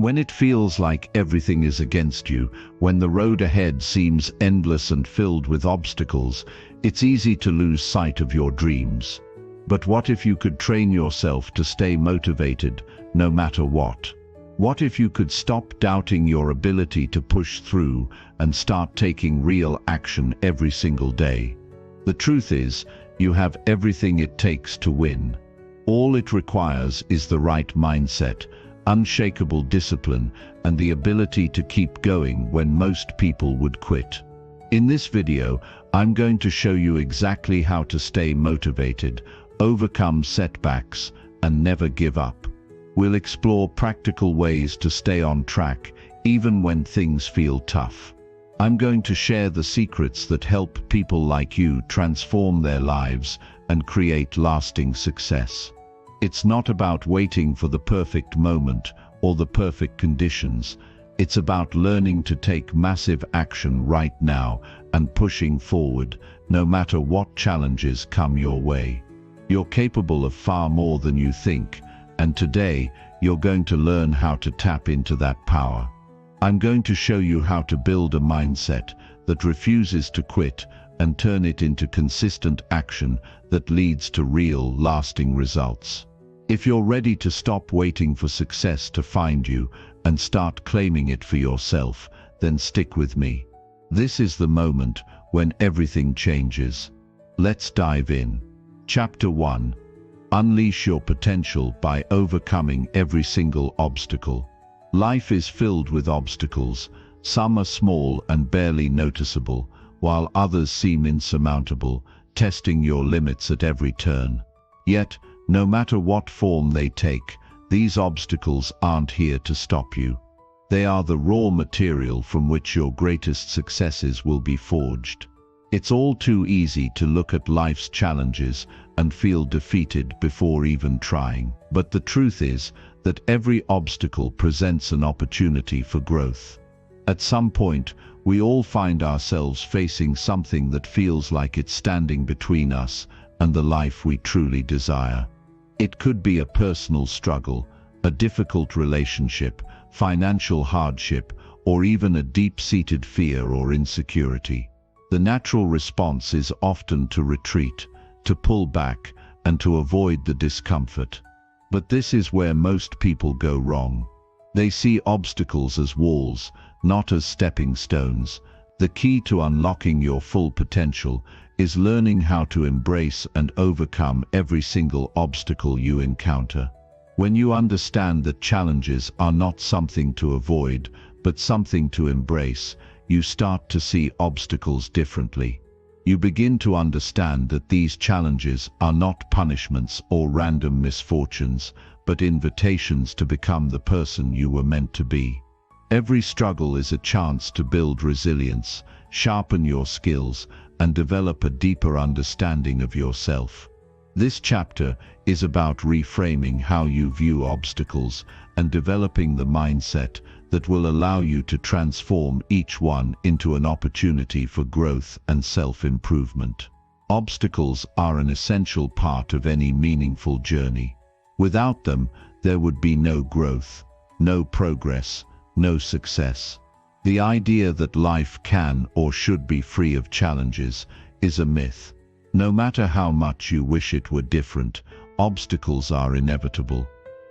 When it feels like everything is against you, when the road ahead seems endless and filled with obstacles, it's easy to lose sight of your dreams. But what if you could train yourself to stay motivated, no matter what? What if you could stop doubting your ability to push through and start taking real action every single day? The truth is, you have everything it takes to win. All it requires is the right mindset, unshakable discipline, and the ability to keep going when most people would quit. In this video, I'm going to show you exactly how to stay motivated, overcome setbacks, and never give up. We'll explore practical ways to stay on track, even when things feel tough. I'm going to share the secrets that help people like you transform their lives and create lasting success. It's not about waiting for the perfect moment or the perfect conditions. It's about learning to take massive action right now and pushing forward, no matter what challenges come your way. You're capable of far more than you think, and today you're going to learn how to tap into that power. I'm going to show you how to build a mindset that refuses to quit and turn it into consistent action that leads to real, lasting results. If you're ready to stop waiting for success to find you and start claiming it for yourself, then stick with me. This is the moment when everything changes. Let's dive in. Chapter 1. Unleash your potential by overcoming every single obstacle. Life is filled with obstacles. Some are small and barely noticeable, while others seem insurmountable, testing your limits at every turn. Yet, no matter what form they take, these obstacles aren't here to stop you. They are the raw material from which your greatest successes will be forged. It's all too easy to look at life's challenges and feel defeated before even trying. But the truth is that every obstacle presents an opportunity for growth. At some point, we all find ourselves facing something that feels like it's standing between us and the life we truly desire. It could be a personal struggle, a difficult relationship, financial hardship, or even a deep-seated fear or insecurity. The natural response is often to retreat, to pull back, and to avoid the discomfort. But this is where most people go wrong. They see obstacles as walls, not as stepping stones. The key to unlocking your full potential is learning how to embrace and overcome every single obstacle you encounter. When you understand that challenges are not something to avoid, but something to embrace, you start to see obstacles differently. You begin to understand that these challenges are not punishments or random misfortunes, but invitations to become the person you were meant to be. Every struggle is a chance to build resilience, sharpen your skills, and develop a deeper understanding of yourself. This chapter is about reframing how you view obstacles and developing the mindset that will allow you to transform each one into an opportunity for growth and self-improvement. Obstacles are an essential part of any meaningful journey. Without them, there would be no growth, no progress, no success. The idea that life can or should be free of challenges is a myth. No matter how much you wish it were different, obstacles are inevitable.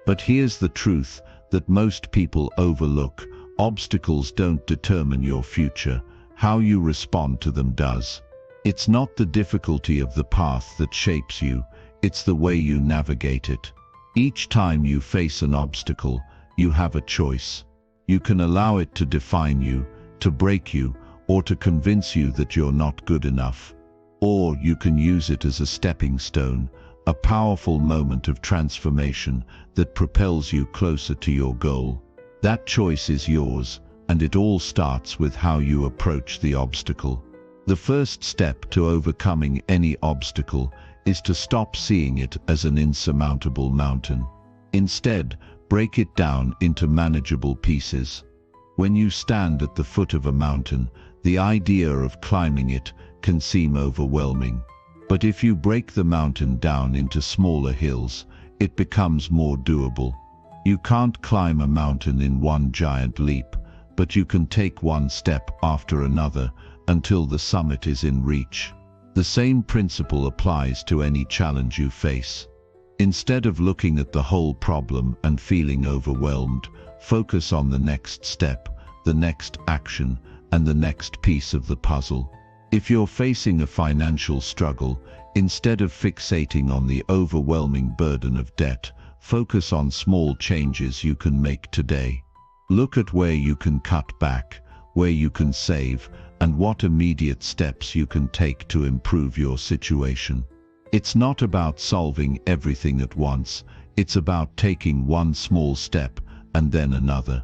But here's the truth that most people overlook: obstacles don't determine your future. How you respond to them does. It's not the difficulty of the path that shapes you, it's the way you navigate it. Each time you face an obstacle, you have a choice. You can allow it to define you, to break you, or to convince you that you're not good enough. Or you can use it as a stepping stone, a powerful moment of transformation that propels you closer to your goal. That choice is yours, and it all starts with how you approach the obstacle. The first step to overcoming any obstacle is to stop seeing it as an insurmountable mountain. Instead, break it down into manageable pieces. When you stand at the foot of a mountain, the idea of climbing it can seem overwhelming. But if you break the mountain down into smaller hills, it becomes more doable. You can't climb a mountain in one giant leap, but you can take one step after another until the summit is in reach. The same principle applies to any challenge you face. Instead of looking at the whole problem and feeling overwhelmed, focus on the next step, the next action, and the next piece of the puzzle. If you're facing a financial struggle, instead of fixating on the overwhelming burden of debt, focus on small changes you can make today. Look at where you can cut back, where you can save, and what immediate steps you can take to improve your situation. It's not about solving everything at once, it's about taking one small step and then another.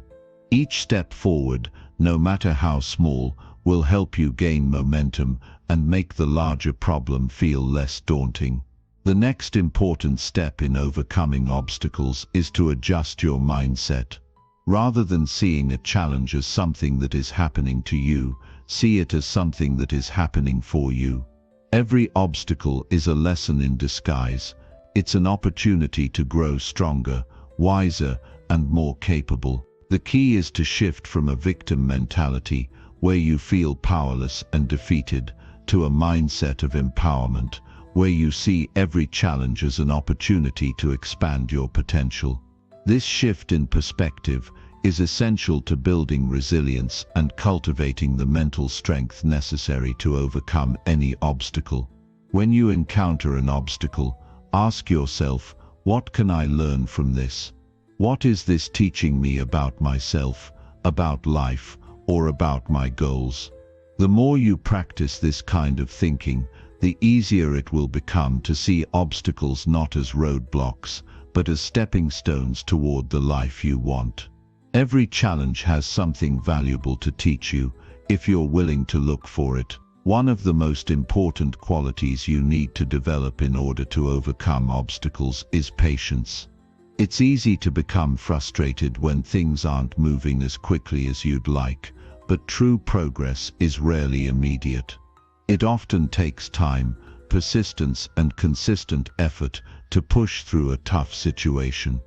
Each step forward, no matter how small, will help you gain momentum and make the larger problem feel less daunting. The next important step in overcoming obstacles is to adjust your mindset. Rather than seeing a challenge as something that is happening to you, see it as something that is happening for you. Every obstacle is a lesson in disguise. It's an opportunity to grow stronger, wiser, and more capable. The key is to shift from a victim mentality, where you feel powerless and defeated, to a mindset of empowerment, where you see every challenge as an opportunity to expand your potential. This shift in perspective is essential to building resilience and cultivating the mental strength necessary to overcome any obstacle. When you encounter an obstacle, ask yourself, what can I learn from this? What is this teaching me about myself, about life, or about my goals? The more you practice this kind of thinking, the easier it will become to see obstacles not as roadblocks, but as stepping stones toward the life you want. Every challenge has something valuable to teach you, if you're willing to look for it. One of the most important qualities you need to develop in order to overcome obstacles is patience. It's easy to become frustrated when things aren't moving as quickly as you'd like, but true progress is rarely immediate. It often takes time, persistence, and consistent effort to push through a tough situation.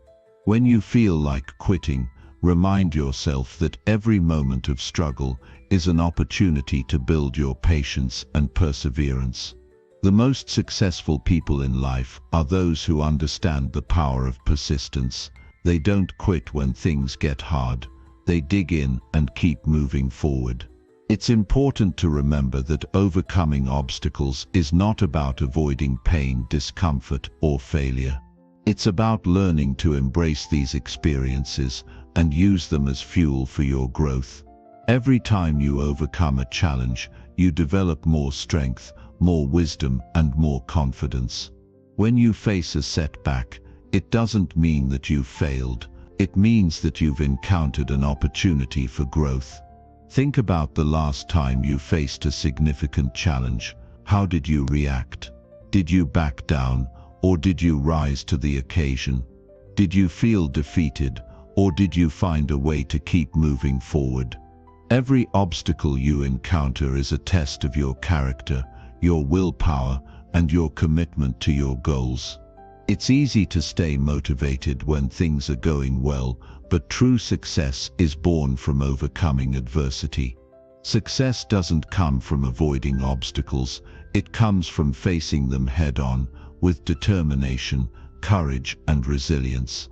When you feel like quitting, remind yourself that every moment of struggle is an opportunity to build your patience and perseverance. The most successful people in life are those who understand the power of persistence. They don't quit when things get hard. They dig in and keep moving forward. It's important to remember that overcoming obstacles is not about avoiding pain, discomfort, or failure. It's about learning to embrace these experiences and use them as fuel for your growth. Every time you overcome a challenge, you develop more strength, more wisdom, and more confidence. When you face a setback, it doesn't mean that you've failed. It means that you've encountered an opportunity for growth. Think about the last time you faced a significant challenge. How did you react? Did you back down, or did you rise to the occasion? Did you feel defeated, or did you find a way to keep moving forward? Every obstacle you encounter is a test of your character, your willpower, and your commitment to your goals. It's easy to stay motivated when things are going well, but true success is born from overcoming adversity. Success doesn't come from avoiding obstacles, it comes from facing them head-on, with determination, courage, and resilience.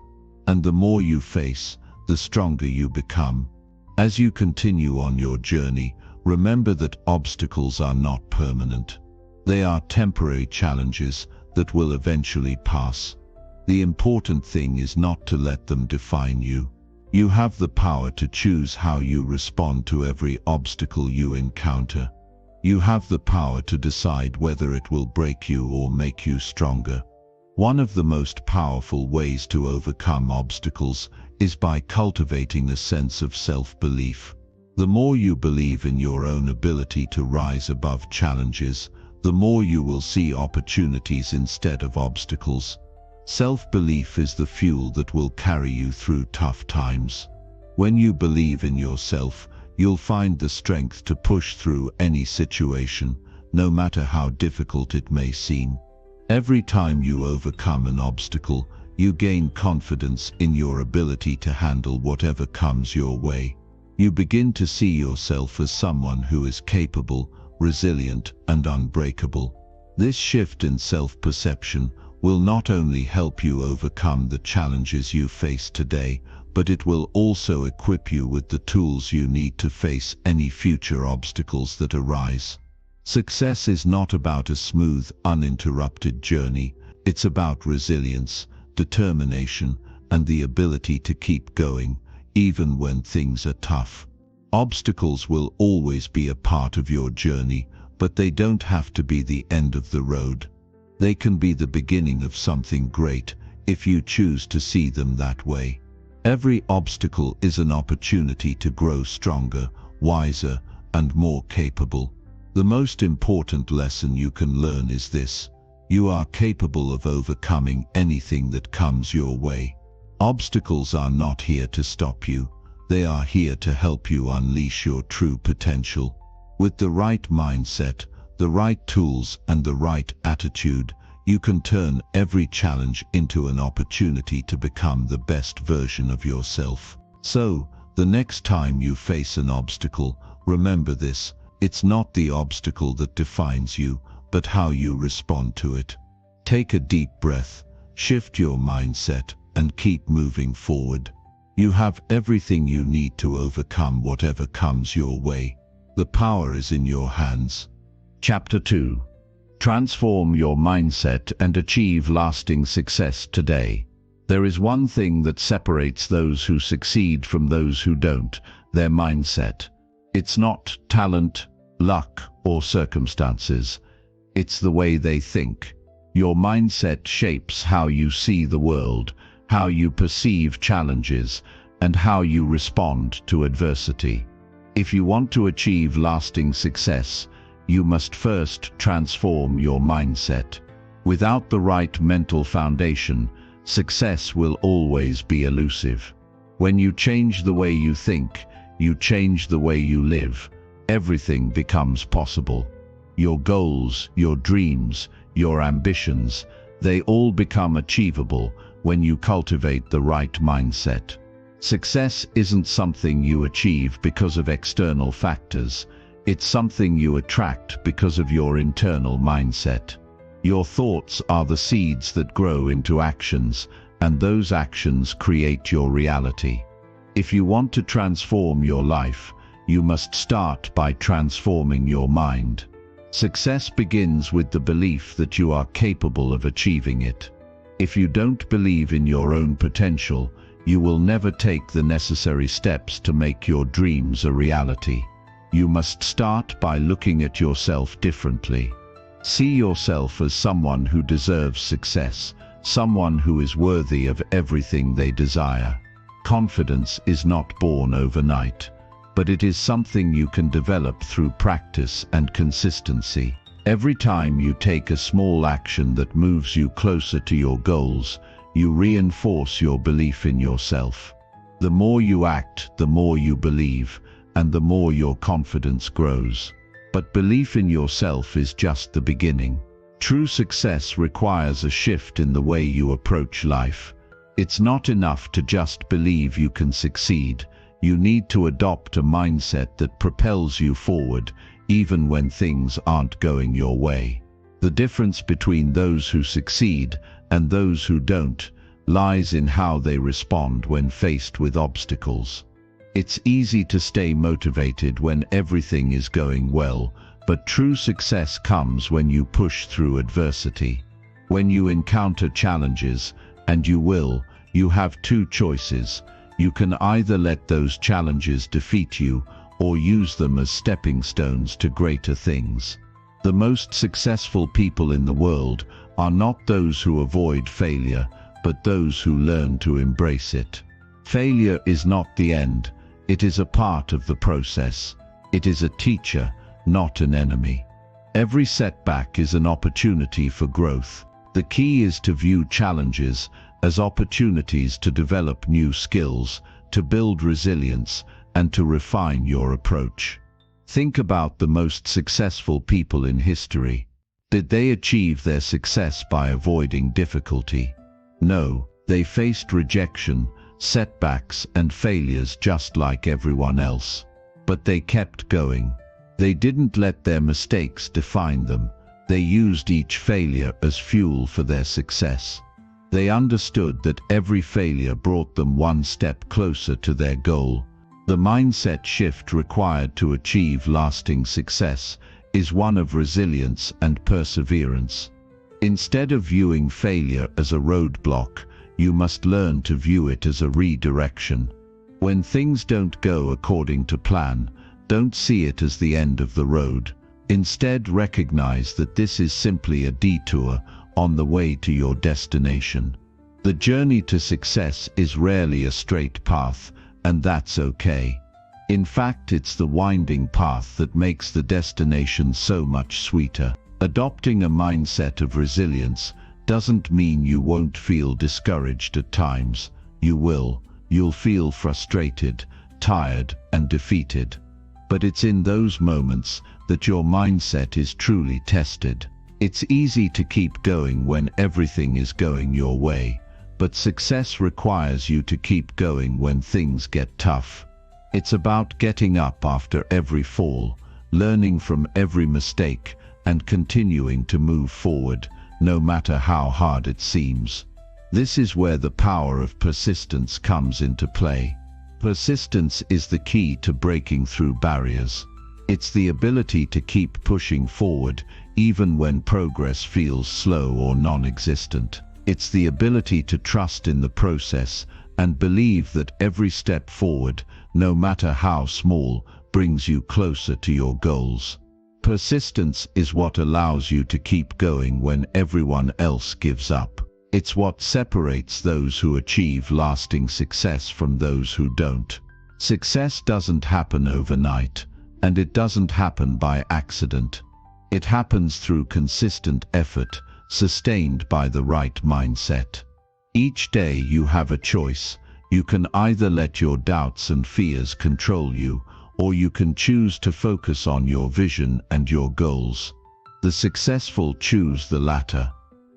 And the more you face, the stronger you become. As you continue on your journey, remember that obstacles are not permanent. They are temporary challenges that will eventually pass. The important thing is not to let them define you. You have the power to choose how you respond to every obstacle you encounter. You have the power to decide whether it will break you or make you stronger. One of the most powerful ways to overcome obstacles is by cultivating a sense of self-belief. The more you believe in your own ability to rise above challenges, the more you will see opportunities instead of obstacles. Self-belief is the fuel that will carry you through tough times. When you believe in yourself, you'll find the strength to push through any situation, no matter how difficult it may seem. Every time you overcome an obstacle, You gain confidence in your ability to handle whatever comes your way. You begin to see yourself as someone who is capable, resilient, and unbreakable. This shift in self-perception will not only help you overcome the challenges you face today, but it will also equip you with the tools you need to face any future obstacles that arise. Success is not about a smooth, uninterrupted journey. It's about resilience, determination, and the ability to keep going, even when things are tough. Obstacles will always be a part of your journey, but they don't have to be the end of the road. They can be the beginning of something great, if you choose to see them that way. Every obstacle is an opportunity to grow stronger, wiser, and more capable. The most important lesson you can learn is this: you are capable of overcoming anything that comes your way. Obstacles are not here to stop you. They are here to help you unleash your true potential. With the right mindset, the right tools, and the right attitude, you can turn every challenge into an opportunity to become the best version of yourself. So, the next time you face an obstacle, remember this: it's not the obstacle that defines you, but how you respond to it. Take a deep breath, shift your mindset, and keep moving forward. You have everything you need to overcome whatever comes your way. The power is in your hands. Chapter 2. Transform your mindset and achieve lasting success today. There is one thing that separates those who succeed from those who don't: their mindset. It's not talent, luck, or circumstances. It's the way they think. Your mindset shapes how you see the world, how you perceive challenges, and how you respond to adversity. If you want to achieve lasting success, you must first transform your mindset. Without the right mental foundation, success will always be elusive. When you change the way you think, you change the way you live. Everything becomes possible. Your goals, your dreams, your ambitions, they all become achievable when you cultivate the right mindset. Success isn't something you achieve because of external factors. It's something you attract because of your internal mindset. Your thoughts are the seeds that grow into actions, and those actions create your reality. If you want to transform your life, you must start by transforming your mind. Success begins with the belief that you are capable of achieving it. If you don't believe in your own potential, you will never take the necessary steps to make your dreams a reality. You must start by looking at yourself differently. See yourself as someone who deserves success, someone who is worthy of everything they desire. Confidence is not born overnight, but it is something you can develop through practice and consistency. Every time you take a small action that moves you closer to your goals, you reinforce your belief in yourself. The more you act, the more you believe, and the more your confidence grows. But belief in yourself is just the beginning. True success requires a shift in the way you approach life. It's not enough to just believe you can succeed. You need to adopt a mindset that propels you forward, even when things aren't going your way. The difference between those who succeed and those who don't lies in how they respond when faced with obstacles. It's easy to stay motivated when everything is going well, but true success comes when you push through adversity. When you encounter challenges, and you will, you have two choices. You can either let those challenges defeat you, or use them as stepping stones to greater things. The most successful people in the world are not those who avoid failure, but those who learn to embrace it. Failure is not the end. It is a part of the process. It is a teacher, not an enemy. Every setback is an opportunity for growth. The key is to view challenges as opportunities to develop new skills, to build resilience, and to refine your approach. Think about the most successful people in history. Did they achieve their success by avoiding difficulty? No, They faced rejection, setbacks and failures just like everyone else. But they kept going. They didn't let their mistakes define them. They used each failure as fuel for their success. They understood that every failure brought them one step closer to their goal. The mindset shift required to achieve lasting success is one of resilience and perseverance. Instead of viewing failure as a roadblock, you must learn to view it as a redirection. When things don't go according to plan, don't see it as the end of the road. Instead, recognize that this is simply a detour on the way to your destination. The journey to success is rarely a straight path, and that's okay. In fact, it's the winding path that makes the destination so much sweeter. Adopting a mindset of resilience doesn't mean you won't feel discouraged at times. You will. You'll feel frustrated, tired, and defeated. But it's in those moments that your mindset is truly tested. It's easy to keep going when everything is going your way, but success requires you to keep going when things get tough. It's about getting up after every fall, learning from every mistake, and continuing to move forward, no matter how hard it seems. This is where the power of persistence comes into play. Persistence is the key to breaking through barriers. It's the ability to keep pushing forward even when progress feels slow or non-existent. It's the ability to trust in the process and believe that every step forward, no matter how small, brings you closer to your goals. Persistence is what allows you to keep going when everyone else gives up. It's what separates those who achieve lasting success from those who don't. Success doesn't happen overnight, and it doesn't happen by accident. It happens through consistent effort, sustained by the right mindset. Each day you have a choice. You can either let your doubts and fears control you, or you can choose to focus on your vision and your goals. The successful choose the latter.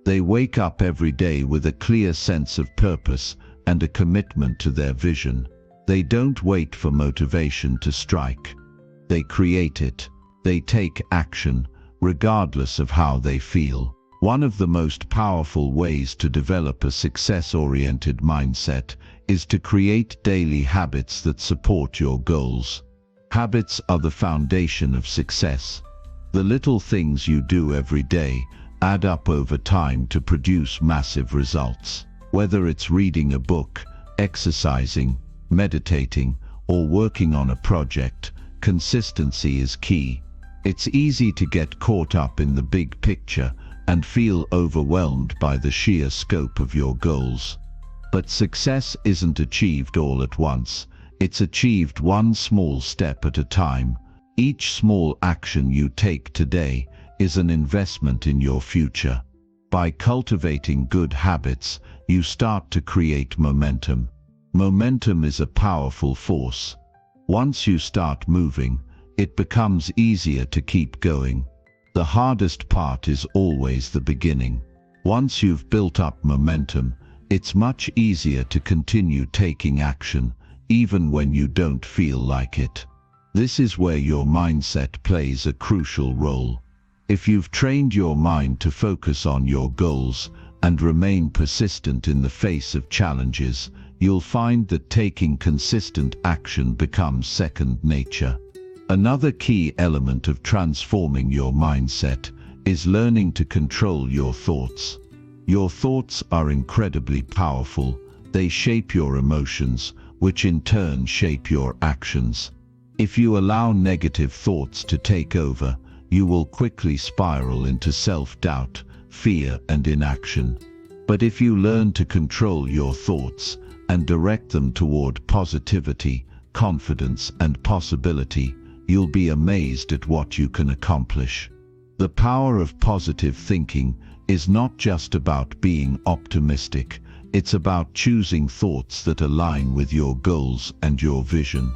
They wake up every day with a clear sense of purpose and a commitment to their vision. They don't wait for motivation to strike. They create it. They take action, regardless of how they feel. One of the most powerful ways to develop a success-oriented mindset is to create daily habits that support your goals. Habits are the foundation of success. The little things you do every day add up over time to produce massive results. Whether it's reading a book, exercising, meditating, or working on a project, consistency is key. It's easy to get caught up in the big picture and feel overwhelmed by the sheer scope of your goals. But success isn't achieved all at once. It's achieved one small step at a time. Each small action you take today is an investment in your future. By cultivating good habits, you start to create momentum. Momentum is a powerful force. Once you start moving, it becomes easier to keep going. The hardest part is always the beginning. Once you've built up momentum, it's much easier to continue taking action, even when you don't feel like it. This is where your mindset plays a crucial role. If you've trained your mind to focus on your goals and remain persistent in the face of challenges, you'll find that taking consistent action becomes second nature. Another key element of transforming your mindset is learning to control your thoughts. Your thoughts are incredibly powerful. They shape your emotions, which in turn shape your actions. If you allow negative thoughts to take over, you will quickly spiral into self-doubt, fear, and inaction. But if you learn to control your thoughts and direct them toward positivity, confidence, and possibility, you'll be amazed at what you can accomplish. The power of positive thinking is not just about being optimistic. It's about choosing thoughts that align with your goals and your vision.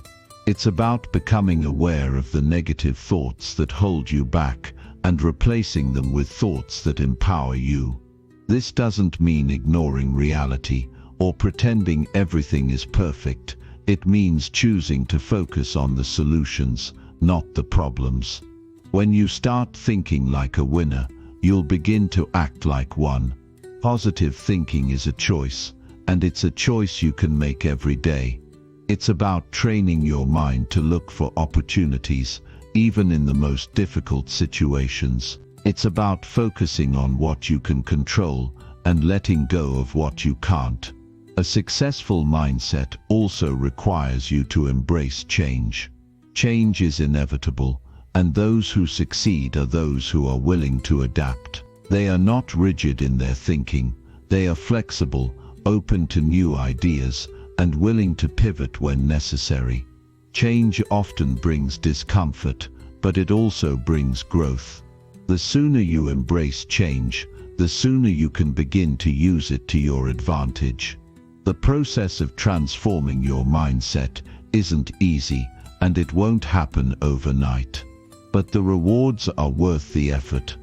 It's about becoming aware of the negative thoughts that hold you back and replacing them with thoughts that empower you. This doesn't mean ignoring reality or pretending everything is perfect. It means choosing to focus on the solutions, not the problems. When you start thinking like a winner, you'll begin to act like one. Positive thinking is a choice, and it's a choice you can make every day. It's about training your mind to look for opportunities, even in the most difficult situations. It's about focusing on what you can control and letting go of what you can't. A successful mindset also requires you to embrace change. Change is inevitable, and those who succeed are those who are willing to adapt. They are not rigid in their thinking. They are flexible, open to new ideas, and willing to pivot when necessary. Change often brings discomfort, but it also brings growth. The sooner you embrace change, the sooner you can begin to use it to your advantage. The process of transforming your mindset isn't easy, and it won't happen overnight. But the rewards are worth the effort.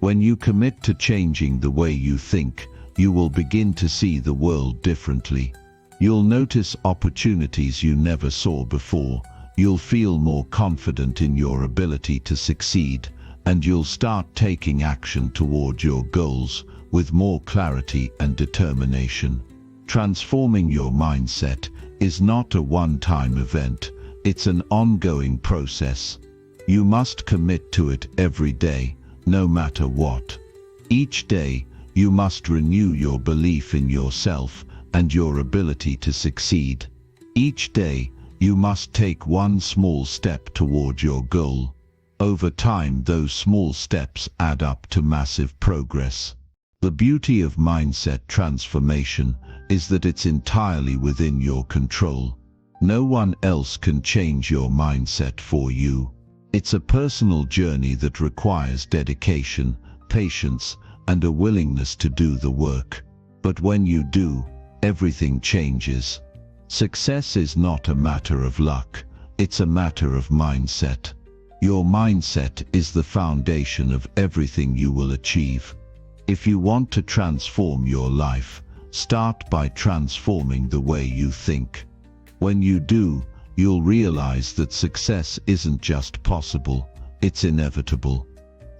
When you commit to changing the way you think, you will begin to see the world differently. You'll notice opportunities you never saw before. You'll feel more confident in your ability to succeed, and you'll start taking action toward your goals with more clarity and determination. Transforming your mindset is not a one-time event. It's an ongoing process. You must commit to it every day, no matter what. Each day, you must renew your belief in yourself and your ability to succeed. Each day, you must take one small step toward your goal. Over time, those small steps add up to massive progress. The beauty of mindset transformation is that it's entirely within your control. No one else can change your mindset for you. It's a personal journey that requires dedication, patience, and a willingness to do the work. But when you do, everything changes. Success is not a matter of luck, it's a matter of mindset. Your mindset is the foundation of everything you will achieve. If you want to transform your life, start by transforming the way you think. When you do, you'll realize that success isn't just possible, it's inevitable.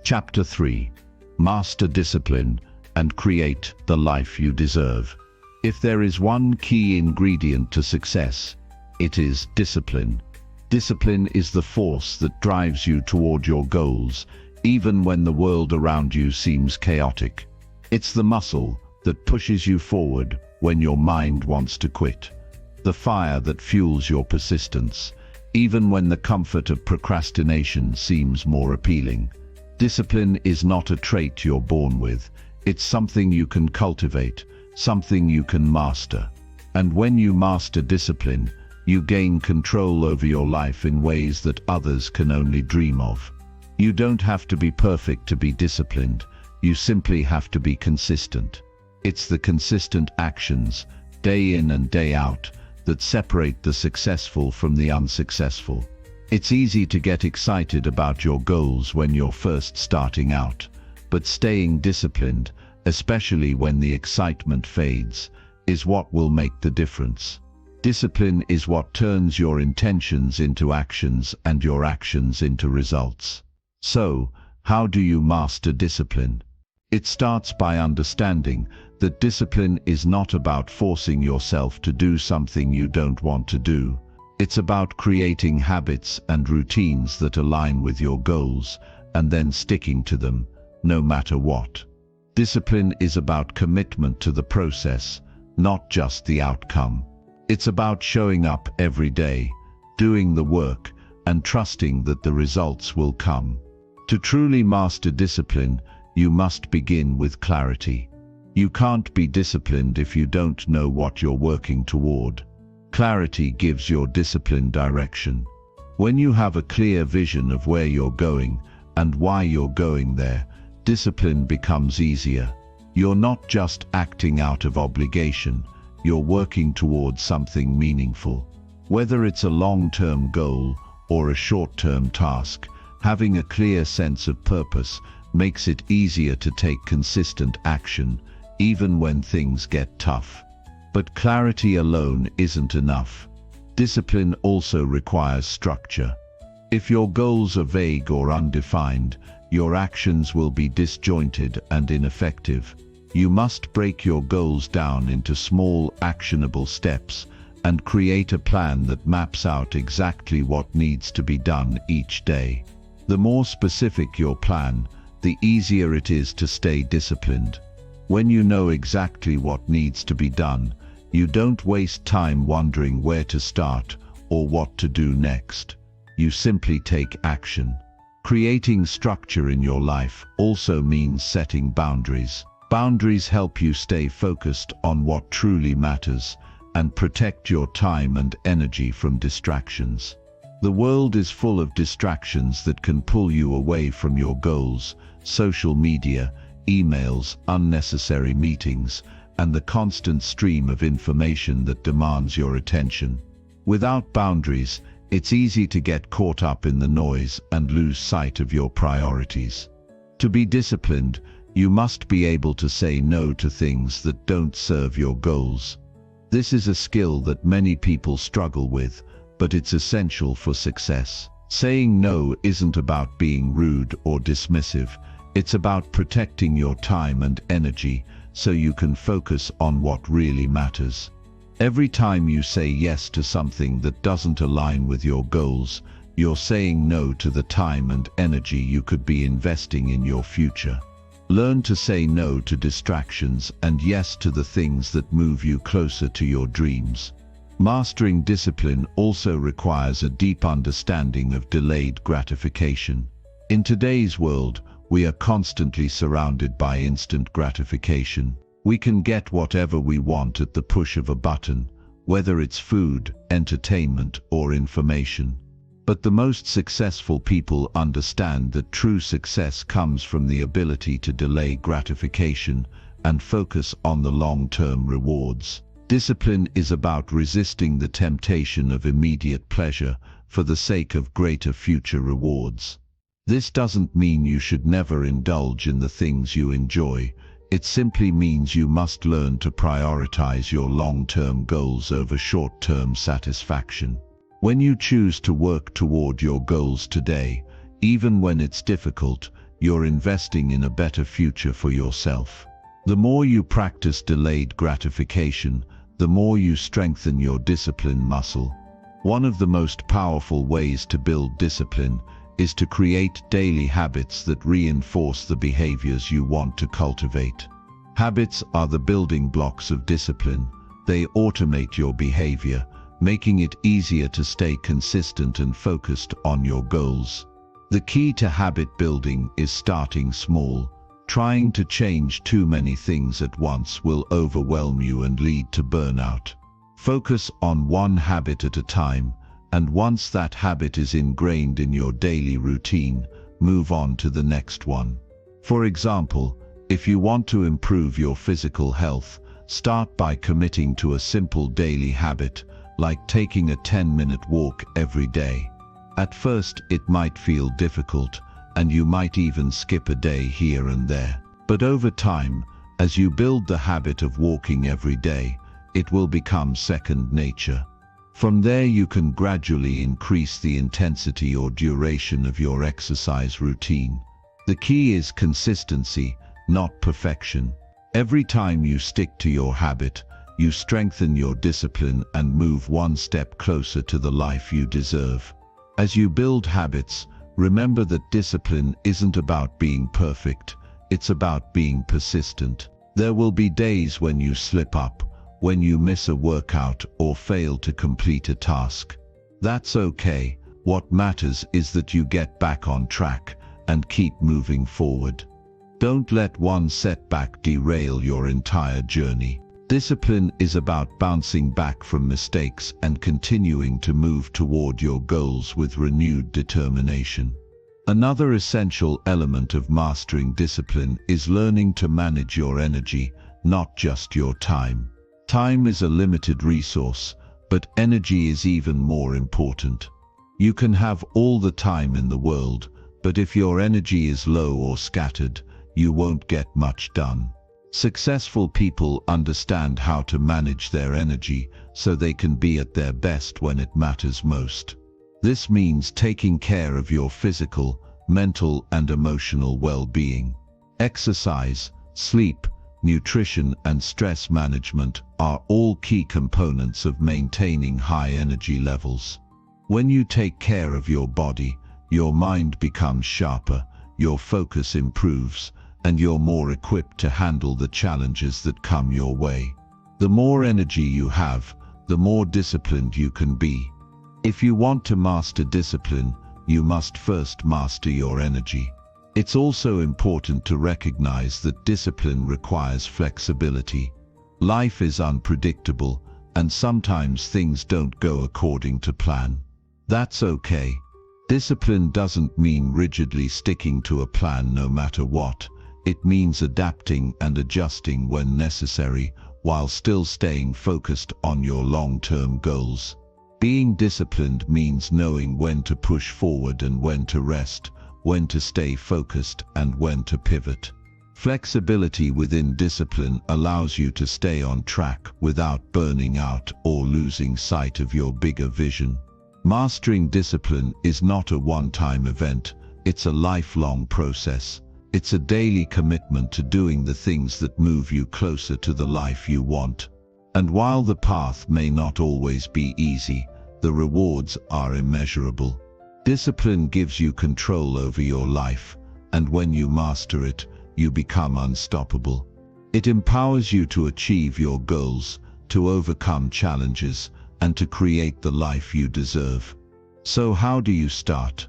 Chapter 3. Master discipline and create the life you deserve. If there is one key ingredient to success, it is discipline. Discipline is the force that drives you toward your goals, even when the world around you seems chaotic. It's the muscle that pushes you forward when your mind wants to quit. The fire that fuels your persistence, even when the comfort of procrastination seems more appealing. Discipline is not a trait you're born with. It's something you can cultivate, something you can master. And when you master discipline, you gain control over your life in ways that others can only dream of. You don't have to be perfect to be disciplined. You simply have to be consistent. It's the consistent actions, day in and day out, that separate the successful from the unsuccessful. It's easy to get excited about your goals when you're first starting out, but staying disciplined, especially when the excitement fades, is what will make the difference. Discipline is what turns your intentions into actions and your actions into results. So, how do you master discipline? It starts by understanding that discipline is not about forcing yourself to do something you don't want to do. It's about creating habits and routines that align with your goals and then sticking to them, no matter what. Discipline is about commitment to the process, not just the outcome. It's about showing up every day, doing the work, and trusting that the results will come. To truly master discipline, you must begin with clarity. You can't be disciplined if you don't know what you're working toward. Clarity gives your discipline direction. When you have a clear vision of where you're going and why you're going there, discipline becomes easier. You're not just acting out of obligation, you're working towards something meaningful. Whether it's a long-term goal or a short-term task, having a clear sense of purpose makes it easier to take consistent action, even when things get tough. But clarity alone isn't enough. Discipline also requires structure. If your goals are vague or undefined, your actions will be disjointed and ineffective. You must break your goals down into small, actionable steps and create a plan that maps out exactly what needs to be done each day. The more specific your plan, the easier it is to stay disciplined. When you know exactly what needs to be done, you don't waste time wondering where to start or what to do next. You simply take action. Creating structure in your life also means setting boundaries. Boundaries help you stay focused on what truly matters and protect your time and energy from distractions. The world is full of distractions that can pull you away from your goals: social media, emails, unnecessary meetings, and the constant stream of information that demands your attention. Without boundaries, it's easy to get caught up in the noise and lose sight of your priorities. To be disciplined, you must be able to say no to things that don't serve your goals. This is a skill that many people struggle with, but it's essential for success. Saying no isn't about being rude or dismissive. It's about protecting your time and energy so you can focus on what really matters. Every time you say yes to something that doesn't align with your goals, you're saying no to the time and energy you could be investing in your future. Learn to say no to distractions and yes to the things that move you closer to your dreams. Mastering discipline also requires a deep understanding of delayed gratification. In today's world, we are constantly surrounded by instant gratification. We can get whatever we want at the push of a button, whether it's food, entertainment, or information. But the most successful people understand that true success comes from the ability to delay gratification and focus on the long-term rewards. Discipline is about resisting the temptation of immediate pleasure for the sake of greater future rewards. This doesn't mean you should never indulge in the things you enjoy. It simply means you must learn to prioritize your long-term goals over short-term satisfaction. When you choose to work toward your goals today, even when it's difficult, you're investing in a better future for yourself. The more you practice delayed gratification, the more you strengthen your discipline muscle. One of the most powerful ways to build discipline is to create daily habits that reinforce the behaviors you want to cultivate. Habits are the building blocks of discipline. They automate your behavior, making it easier to stay consistent and focused on your goals. The key to habit building is starting small. Trying to change too many things at once will overwhelm you and lead to burnout. Focus on one habit at a time, and once that habit is ingrained in your daily routine, move on to the next one. For example, if you want to improve your physical health, start by committing to a simple daily habit, like taking a 10-minute walk every day. At first, it might feel difficult, and you might even skip a day here and there. But over time, as you build the habit of walking every day, it will become second nature. From there, you can gradually increase the intensity or duration of your exercise routine. The key is consistency, not perfection. Every time you stick to your habit, you strengthen your discipline and move one step closer to the life you deserve. As you build habits, remember that discipline isn't about being perfect, it's about being persistent. There will be days when you slip up, when you miss a workout or fail to complete a task. That's okay. What matters is that you get back on track and keep moving forward. Don't let one setback derail your entire journey. Discipline is about bouncing back from mistakes and continuing to move toward your goals with renewed determination. Another essential element of mastering discipline is learning to manage your energy, not just your time. Time is a limited resource, but energy is even more important. You can have all the time in the world, but if your energy is low or scattered, you won't get much done. Successful people understand how to manage their energy so they can be at their best when it matters most. This means taking care of your physical, mental, and emotional well-being. Exercise, sleep, nutrition, and stress management are all key components of maintaining high energy levels. When you take care of your body, your mind becomes sharper, your focus improves, and you're more equipped to handle the challenges that come your way. The more energy you have, the more disciplined you can be. If you want to master discipline, you must first master your energy. It's also important to recognize that discipline requires flexibility. Life is unpredictable, and sometimes things don't go according to plan. That's okay. Discipline doesn't mean rigidly sticking to a plan no matter what. It means adapting and adjusting when necessary, while still staying focused on your long-term goals. Being disciplined means knowing when to push forward and when to rest, when to stay focused and when to pivot. Flexibility within discipline allows you to stay on track without burning out or losing sight of your bigger vision. Mastering discipline is not a one-time event, it's a lifelong process. It's a daily commitment to doing the things that move you closer to the life you want. And while the path may not always be easy, the rewards are immeasurable. Discipline gives you control over your life, and when you master it, you become unstoppable. It empowers you to achieve your goals, to overcome challenges, and to create the life you deserve. So how do you start?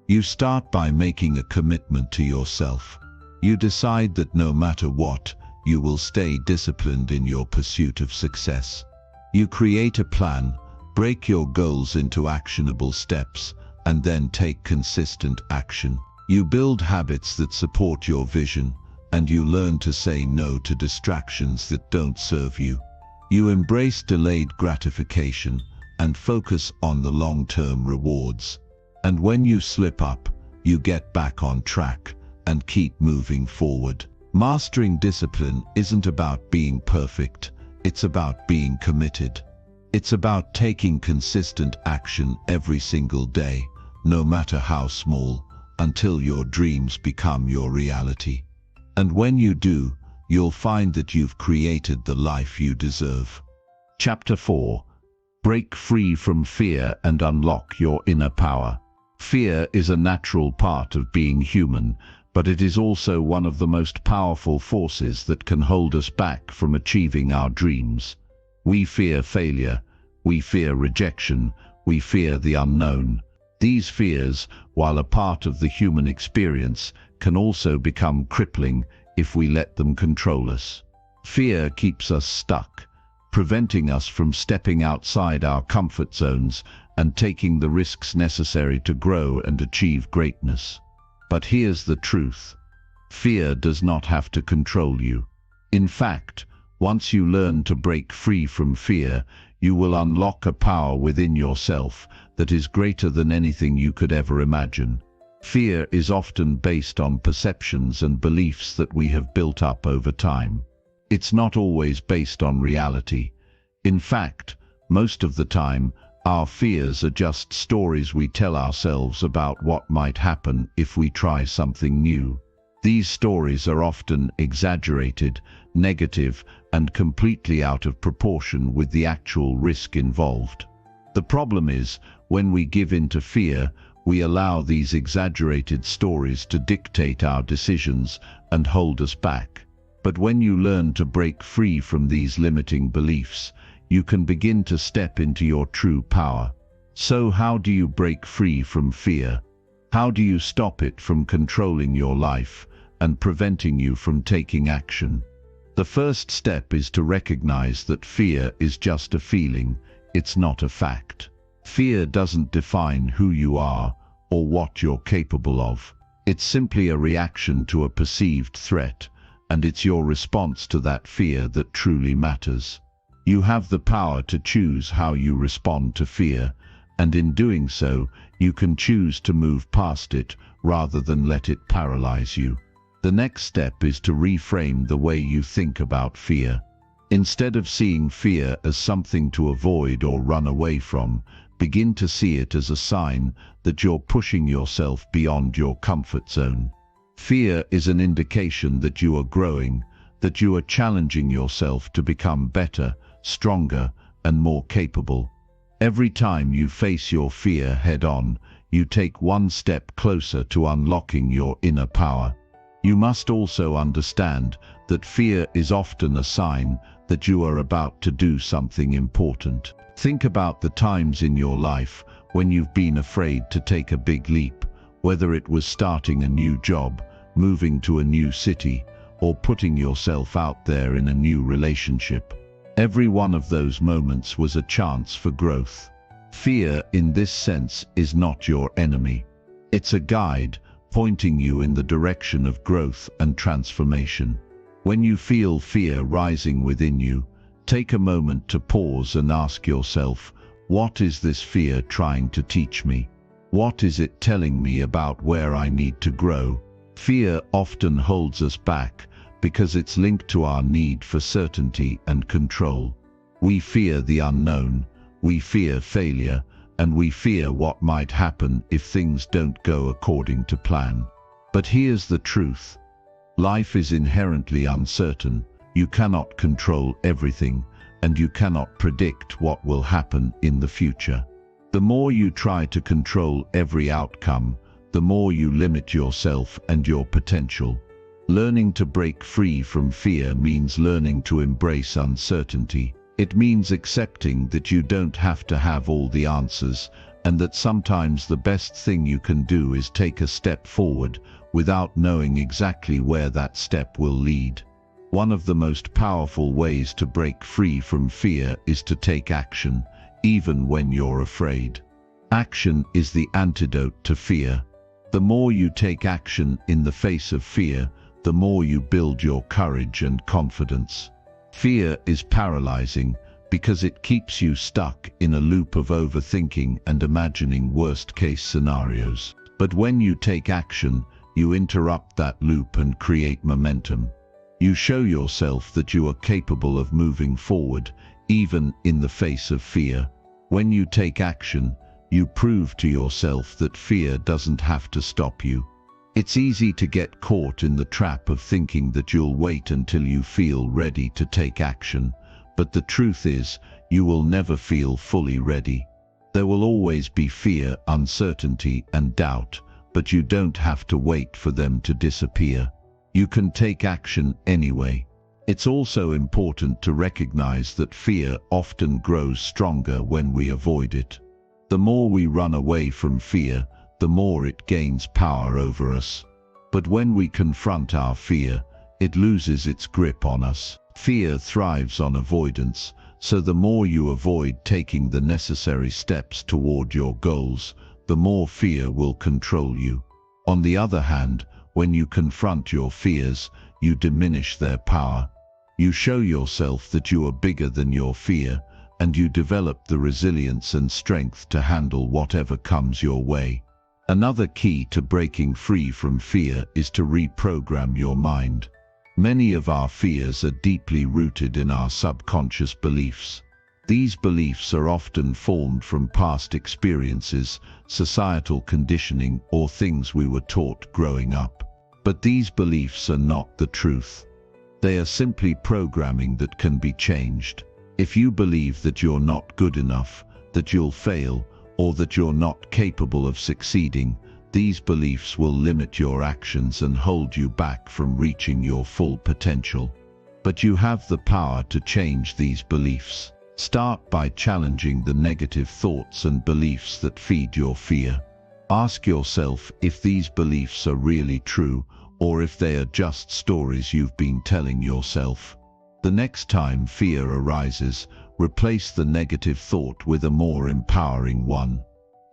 You start by making a commitment to yourself. You decide that no matter what, you will stay disciplined in your pursuit of success. You create a plan, break your goals into actionable steps, and then take consistent action. You build habits that support your vision, and you learn to say no to distractions that don't serve you. You embrace delayed gratification and focus on the long-term rewards. And when you slip up, you get back on track and keep moving forward. Mastering discipline isn't about being perfect, it's about being committed. It's about taking consistent action every single day, no matter how small, until your dreams become your reality. And when you do, you'll find that you've created the life you deserve. Chapter 4. Break free from fear and unlock your inner power. Fear is a natural part of being human, but it is also one of the most powerful forces that can hold us back from achieving our dreams. We fear failure, we fear rejection, we fear the unknown. These fears, while a part of the human experience, can also become crippling if we let them control us. Fear keeps us stuck, preventing us from stepping outside our comfort zones and taking the risks necessary to grow and achieve greatness. But here's the truth. Fear does not have to control you. In fact, once you learn to break free from fear, you will unlock a power within yourself that is greater than anything you could ever imagine. Fear is often based on perceptions and beliefs that we have built up over time. It's not always based on reality. In fact, most of the time, our fears are just stories we tell ourselves about what might happen if we try something new. These stories are often exaggerated, negative, and completely out of proportion with the actual risk involved. The problem is, when we give in to fear, we allow these exaggerated stories to dictate our decisions and hold us back. But when you learn to break free from these limiting beliefs, you can begin to step into your true power. So how do you break free from fear? How do you stop it from controlling your life and preventing you from taking action? The first step is to recognize that fear is just a feeling, it's not a fact. Fear doesn't define who you are or what you're capable of. It's simply a reaction to a perceived threat, and it's your response to that fear that truly matters. You have the power to choose how you respond to fear, and in doing so, you can choose to move past it rather than let it paralyze you. The next step is to reframe the way you think about fear. Instead of seeing fear as something to avoid or run away from, begin to see it as a sign that you're pushing yourself beyond your comfort zone. Fear is an indication that you are growing, that you are challenging yourself to become better, stronger, and more capable. Every time you face your fear head-on, you take one step closer to unlocking your inner power. You must also understand that fear is often a sign that you are about to do something important. Think about the times in your life when you've been afraid to take a big leap, whether it was starting a new job, moving to a new city, or putting yourself out there in a new relationship. Every one of those moments was a chance for growth. Fear, in this sense, is not your enemy. It's a guide, pointing you in the direction of growth and transformation. When you feel fear rising within you, take a moment to pause and ask yourself, what is this fear trying to teach me? What is it telling me about where I need to grow? Fear often holds us back because it's linked to our need for certainty and control. We fear the unknown, we fear failure, and we fear what might happen if things don't go according to plan. But here's the truth. Life is inherently uncertain. You cannot control everything, and you cannot predict what will happen in the future. The more you try to control every outcome, the more you limit yourself and your potential. Learning to break free from fear means learning to embrace uncertainty. It means accepting that you don't have to have all the answers, and that sometimes the best thing you can do is take a step forward without knowing exactly where that step will lead. One of the most powerful ways to break free from fear is to take action, even when you're afraid. Action is the antidote to fear. The more you take action in the face of fear, the more you build your courage and confidence. Fear is paralyzing because it keeps you stuck in a loop of overthinking and imagining worst-case scenarios. But when you take action, you interrupt that loop and create momentum. You show yourself that you are capable of moving forward, even in the face of fear. When you take action, you prove to yourself that fear doesn't have to stop you. It's easy to get caught in the trap of thinking that you'll wait until you feel ready to take action, but the truth is, you will never feel fully ready. There will always be fear, uncertainty, and doubt, but you don't have to wait for them to disappear. You can take action anyway. It's also important to recognize that fear often grows stronger when we avoid it. The more we run away from fear, the more it gains power over us. But when we confront our fear, it loses its grip on us. Fear thrives on avoidance, so the more you avoid taking the necessary steps toward your goals, the more fear will control you. On the other hand, when you confront your fears, you diminish their power. You show yourself that you are bigger than your fear, and you develop the resilience and strength to handle whatever comes your way. Another key to breaking free from fear is to reprogram your mind. Many of our fears are deeply rooted in our subconscious beliefs. These beliefs are often formed from past experiences, societal conditioning, or things we were taught growing up. But these beliefs are not the truth. They are simply programming that can be changed. If you believe that you're not good enough, that you'll fail, or that you're not capable of succeeding, these beliefs will limit your actions and hold you back from reaching your full potential. But you have the power to change these beliefs. Start by challenging the negative thoughts and beliefs that feed your fear. Ask yourself if these beliefs are really true, or if they are just stories you've been telling yourself. The next time fear arises, replace the negative thought with a more empowering one.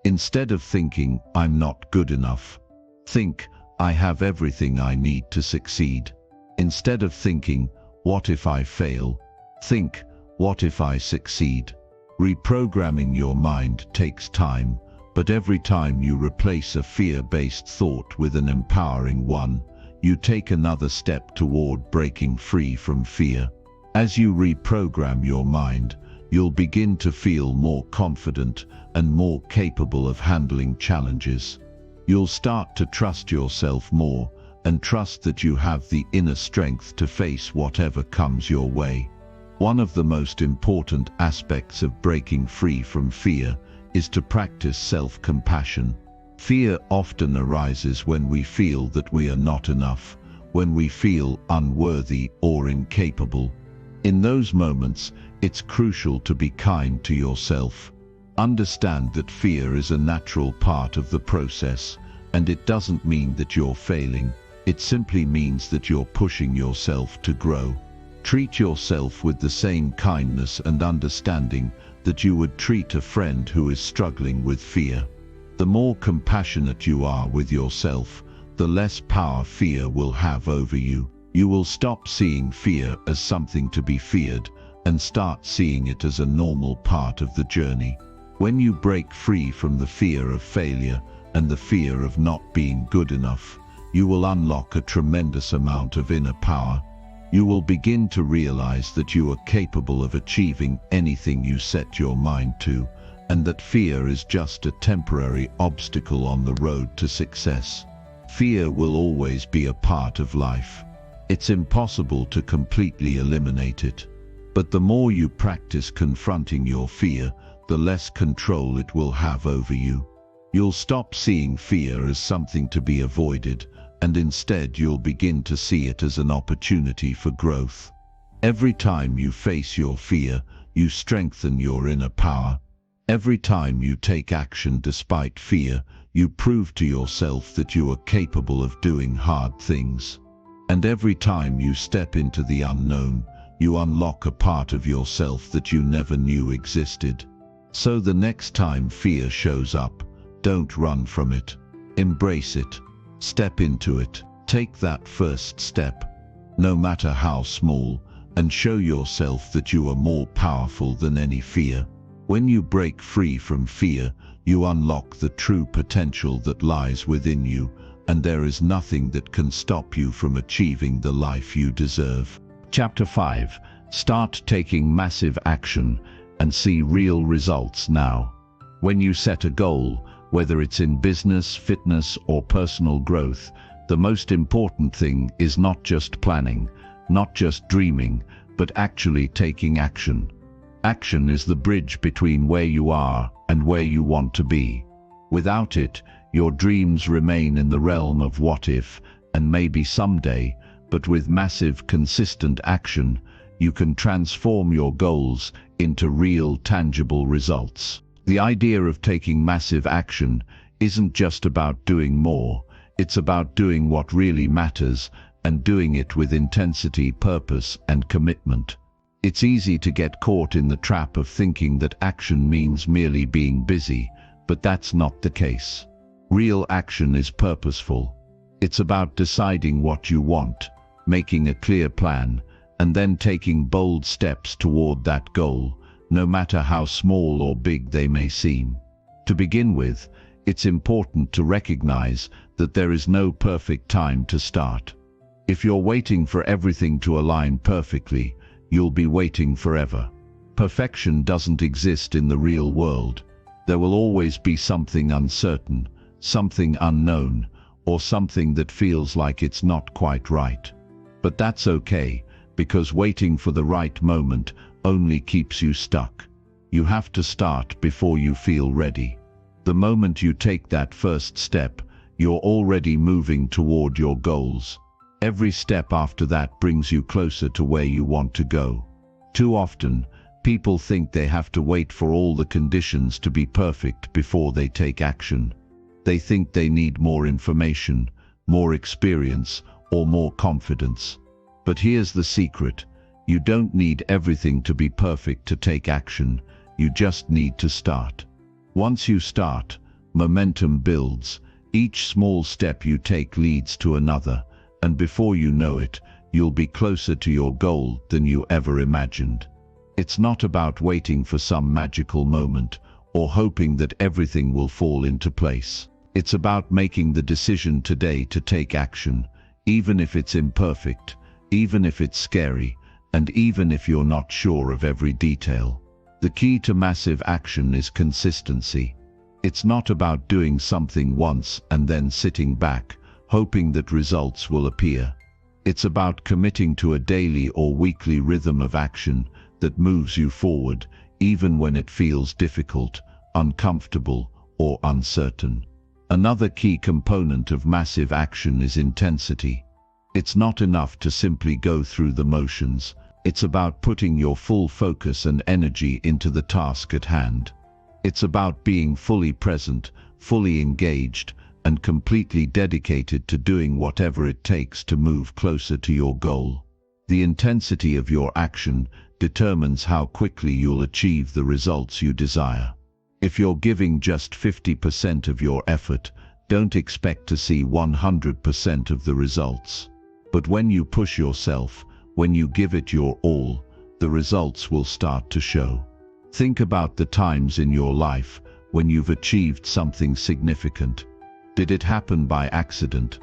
Instead of thinking, "I'm not good enough," think, "I have everything I need to succeed." Instead of thinking, "What if I fail?" think, "What if I succeed?" Reprogramming your mind takes time, but every time you replace a fear-based thought with an empowering one, you take another step toward breaking free from fear. As you reprogram your mind, you'll begin to feel more confident and more capable of handling challenges. You'll start to trust yourself more and trust that you have the inner strength to face whatever comes your way. One of the most important aspects of breaking free from fear is to practice self-compassion. Fear often arises when we feel that we are not enough, when we feel unworthy or incapable. In those moments, it's crucial to be kind to yourself. Understand that fear is a natural part of the process, and it doesn't mean that you're failing. It simply means that you're pushing yourself to grow. Treat yourself with the same kindness and understanding that you would treat a friend who is struggling with fear. The more compassionate you are with yourself, the less power fear will have over you. You will stop seeing fear as something to be feared and start seeing it as a normal part of the journey. When you break free from the fear of failure and the fear of not being good enough, you will unlock a tremendous amount of inner power. You will begin to realize that you are capable of achieving anything you set your mind to, and that fear is just a temporary obstacle on the road to success. Fear will always be a part of life. It's impossible to completely eliminate it. But the more you practice confronting your fear, the less control it will have over you. You'll stop seeing fear as something to be avoided, and instead you'll begin to see it as an opportunity for growth. Every time you face your fear, you strengthen your inner power. Every time you take action despite fear, you prove to yourself that you are capable of doing hard things. And every time you step into the unknown, you unlock a part of yourself that you never knew existed. So the next time fear shows up, don't run from it. Embrace it. Step into it. Take that first step, no matter how small, and show yourself that you are more powerful than any fear. When you break free from fear, you unlock the true potential that lies within you, and there is nothing that can stop you from achieving the life you deserve. Chapter 5. Start taking massive action and see real results now. When you set a goal, whether it's in business, fitness, or personal growth, the most important thing is not just planning, not just dreaming, but actually taking action. Action is the bridge between where you are and where you want to be. Without it, your dreams remain in the realm of what if and maybe someday, but with massive, consistent action, you can transform your goals into real, tangible results. The idea of taking massive action isn't just about doing more, it's about doing what really matters and doing it with intensity, purpose, and commitment. It's easy to get caught in the trap of thinking that action means merely being busy, but that's not the case. Real action is purposeful. It's about deciding what you want, making a clear plan, and then taking bold steps toward that goal, no matter how small or big they may seem. To begin with, it's important to recognize that there is no perfect time to start. If you're waiting for everything to align perfectly, you'll be waiting forever. Perfection doesn't exist in the real world. There will always be something uncertain, something unknown, or something that feels like it's not quite right. But that's okay, because waiting for the right moment only keeps you stuck. You have to start before you feel ready. The moment you take that first step, you're already moving toward your goals. Every step after that brings you closer to where you want to go. Too often, people think they have to wait for all the conditions to be perfect before they take action. They think they need more information, more experience, or more confidence. But here's the secret. You don't need everything to be perfect to take action. You just need to start. Once you start, momentum builds. Each small step you take leads to another, and before you know it, you'll be closer to your goal than you ever imagined. It's not about waiting for some magical moment or hoping that everything will fall into place. It's about making the decision today to take action, even if it's imperfect, even if it's scary, and even if you're not sure of every detail. The key to massive action is consistency. It's not about doing something once and then sitting back, hoping that results will appear. It's about committing to a daily or weekly rhythm of action that moves you forward, even when it feels difficult, uncomfortable, or uncertain. Another key component of massive action is intensity. It's not enough to simply go through the motions. It's about putting your full focus and energy into the task at hand. It's about being fully present, fully engaged, and completely dedicated to doing whatever it takes to move closer to your goal. The intensity of your action determines how quickly you'll achieve the results you desire. If you're giving just 50% of your effort, don't expect to see 100% of the results. But when you push yourself, when you give it your all, the results will start to show. Think about the times in your life when you've achieved something significant. Did it happen by accident?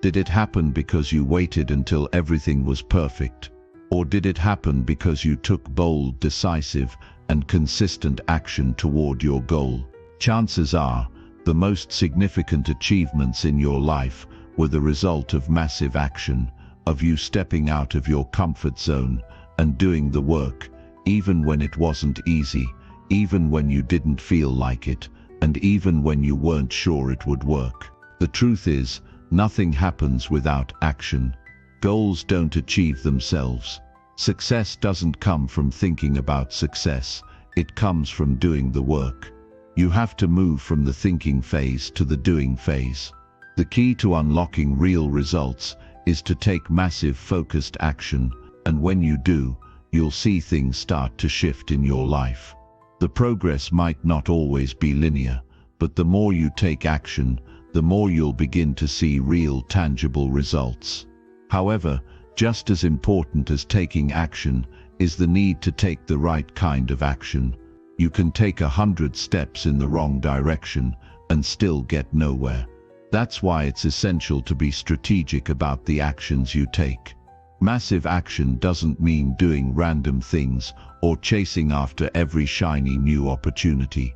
Did it happen because you waited until everything was perfect? Or did it happen because you took bold, decisive, and consistent action toward your goal? Chances are, the most significant achievements in your life were the result of massive action, of you stepping out of your comfort zone and doing the work, even when it wasn't easy, even when you didn't feel like it, and even when you weren't sure it would work. The truth is, nothing happens without action. Goals don't achieve themselves. Success doesn't come from thinking about success, it comes from doing the work. You have to move from the thinking phase to the doing phase. The key to unlocking real results is to take massive focused action, and when you do, you'll see things start to shift in your life. The progress might not always be linear, but the more you take action, the more you'll begin to see real, tangible results. However, just as important as taking action is the need to take the right kind of action. You can take 100 steps in the wrong direction and still get nowhere. That's why it's essential to be strategic about the actions you take. Massive action doesn't mean doing random things or chasing after every shiny new opportunity.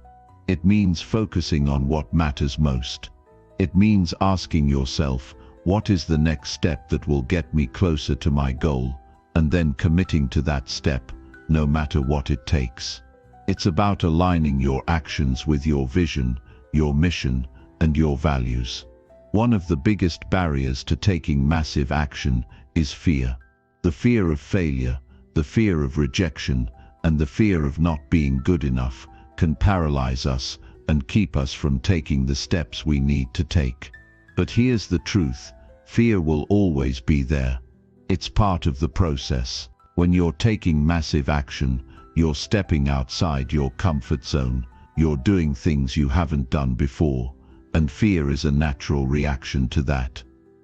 It means focusing on what matters most. It means asking yourself, what is the next step that will get me closer to my goal, and then committing to that step, no matter what it takes. It's about aligning your actions with your vision, your mission, and your values. One of the biggest barriers to taking massive action is fear. The fear of failure, the fear of rejection, and the fear of not being good enough can paralyze us and keep us from taking the steps we need to take. But here's the truth, fear will always be there. It's part of the process. When you're taking massive action, you're stepping outside your comfort zone, you're doing things you haven't done before, and fear is a natural reaction to that.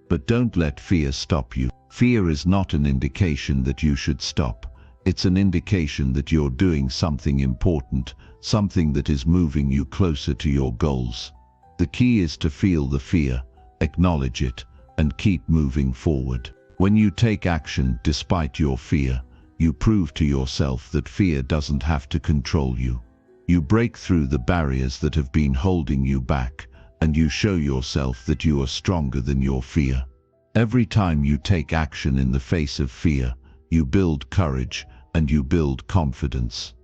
But don't let fear stop you. Fear is not an indication that you should stop. It's an indication that you're doing something important, something that is moving you closer to your goals. The key is to feel the fear, acknowledge it, and keep moving forward. When you take action despite your fear, you prove to yourself that fear doesn't have to control you. You break through the barriers that have been holding you back, and you show yourself that you are stronger than your fear. Every time you take action in the face of fear, you build courage and you build confidence.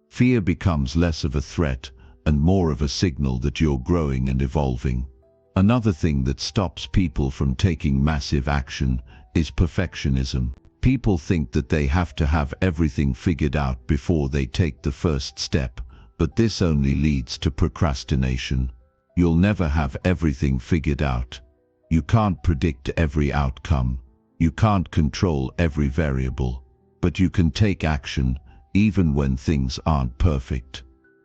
Fear becomes less of a threat and more of a signal that you're growing and evolving. Another thing that stops people from taking massive action is perfectionism. People think that they have to have everything figured out before they take the first step, but this only leads to procrastination. You'll never have everything figured out. You can't predict every outcome. You can't control every variable. But you can take action, even when things aren't perfect.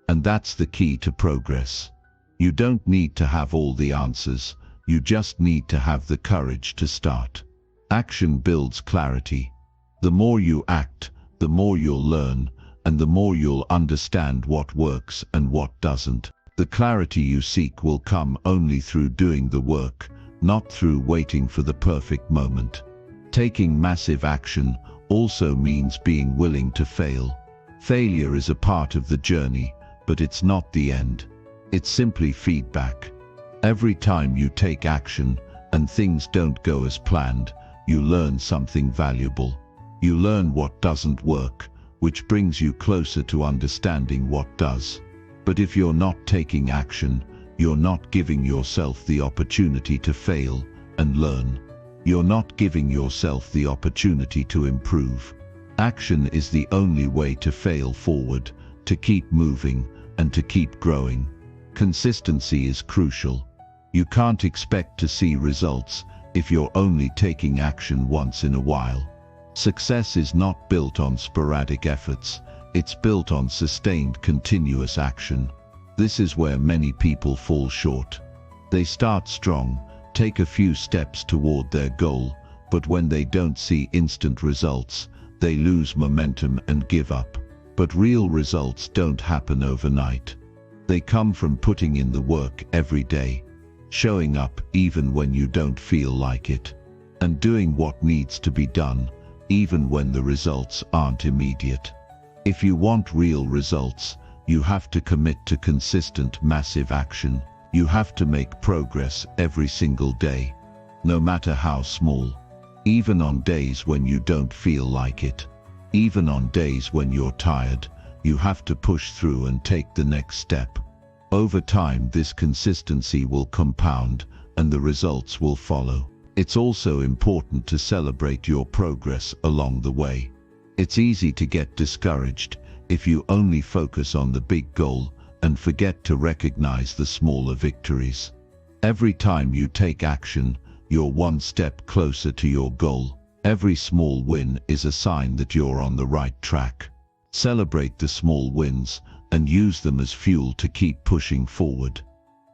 And that's the key to progress. You don't need to have all the answers. You just need to have the courage to start. Action builds clarity. The more you act, the more you'll learn, and the more you'll understand what works and what doesn't. The clarity you seek will come only through doing the work, not through waiting for the perfect moment. Taking massive action also means being willing to fail. Failure is a part of the journey, but it's not the end. It's simply feedback. Every time you take action and things don't go as planned, you learn something valuable. You learn what doesn't work, which brings you closer to understanding what does. But if you're not taking action, you're not giving yourself the opportunity to fail and learn. You're not giving yourself the opportunity to improve. Action is the only way to fail forward, to keep moving, and to keep growing. Consistency is crucial. You can't expect to see results if you're only taking action once in a while. Success is not built on sporadic efforts, it's built on sustained continuous action. This is where many people fall short. They start strong, take a few steps toward their goal, but when they don't see instant results, they lose momentum and give up. But real results don't happen overnight. They come from putting in the work every day, showing up even when you don't feel like it, and doing what needs to be done, even when the results aren't immediate. If you want real results, you have to commit to consistent, massive action. You have to make progress every single day, no matter how small. Even on days when you don't feel like it, even on days when you're tired, you have to push through and take the next step. Over time, this consistency will compound and the results will follow. It's also important to celebrate your progress along the way. It's easy to get discouraged if you only focus on the big goal and forget to recognize the smaller victories. Every time you take action, you're one step closer to your goal. Every small win is a sign that you're on the right track. Celebrate the small wins and use them as fuel to keep pushing forward.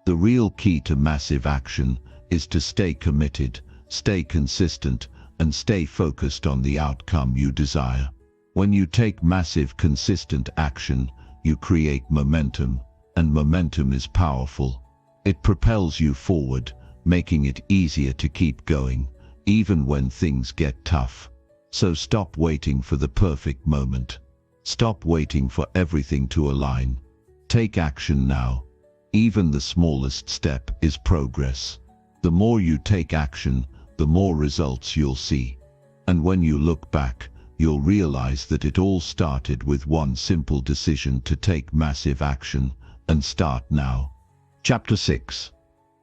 The real key to massive action is to stay committed, stay consistent, and stay focused on the outcome you desire. When you take massive, consistent action, you create momentum, and momentum is powerful. It propels you forward, making it easier to keep going, even when things get tough. So stop waiting for the perfect moment. Stop waiting for everything to align. Take action now. Even the smallest step is progress. The more you take action, the more results you'll see. And when you look back, you'll realize that it all started with one simple decision to take massive action and start now. Chapter 6.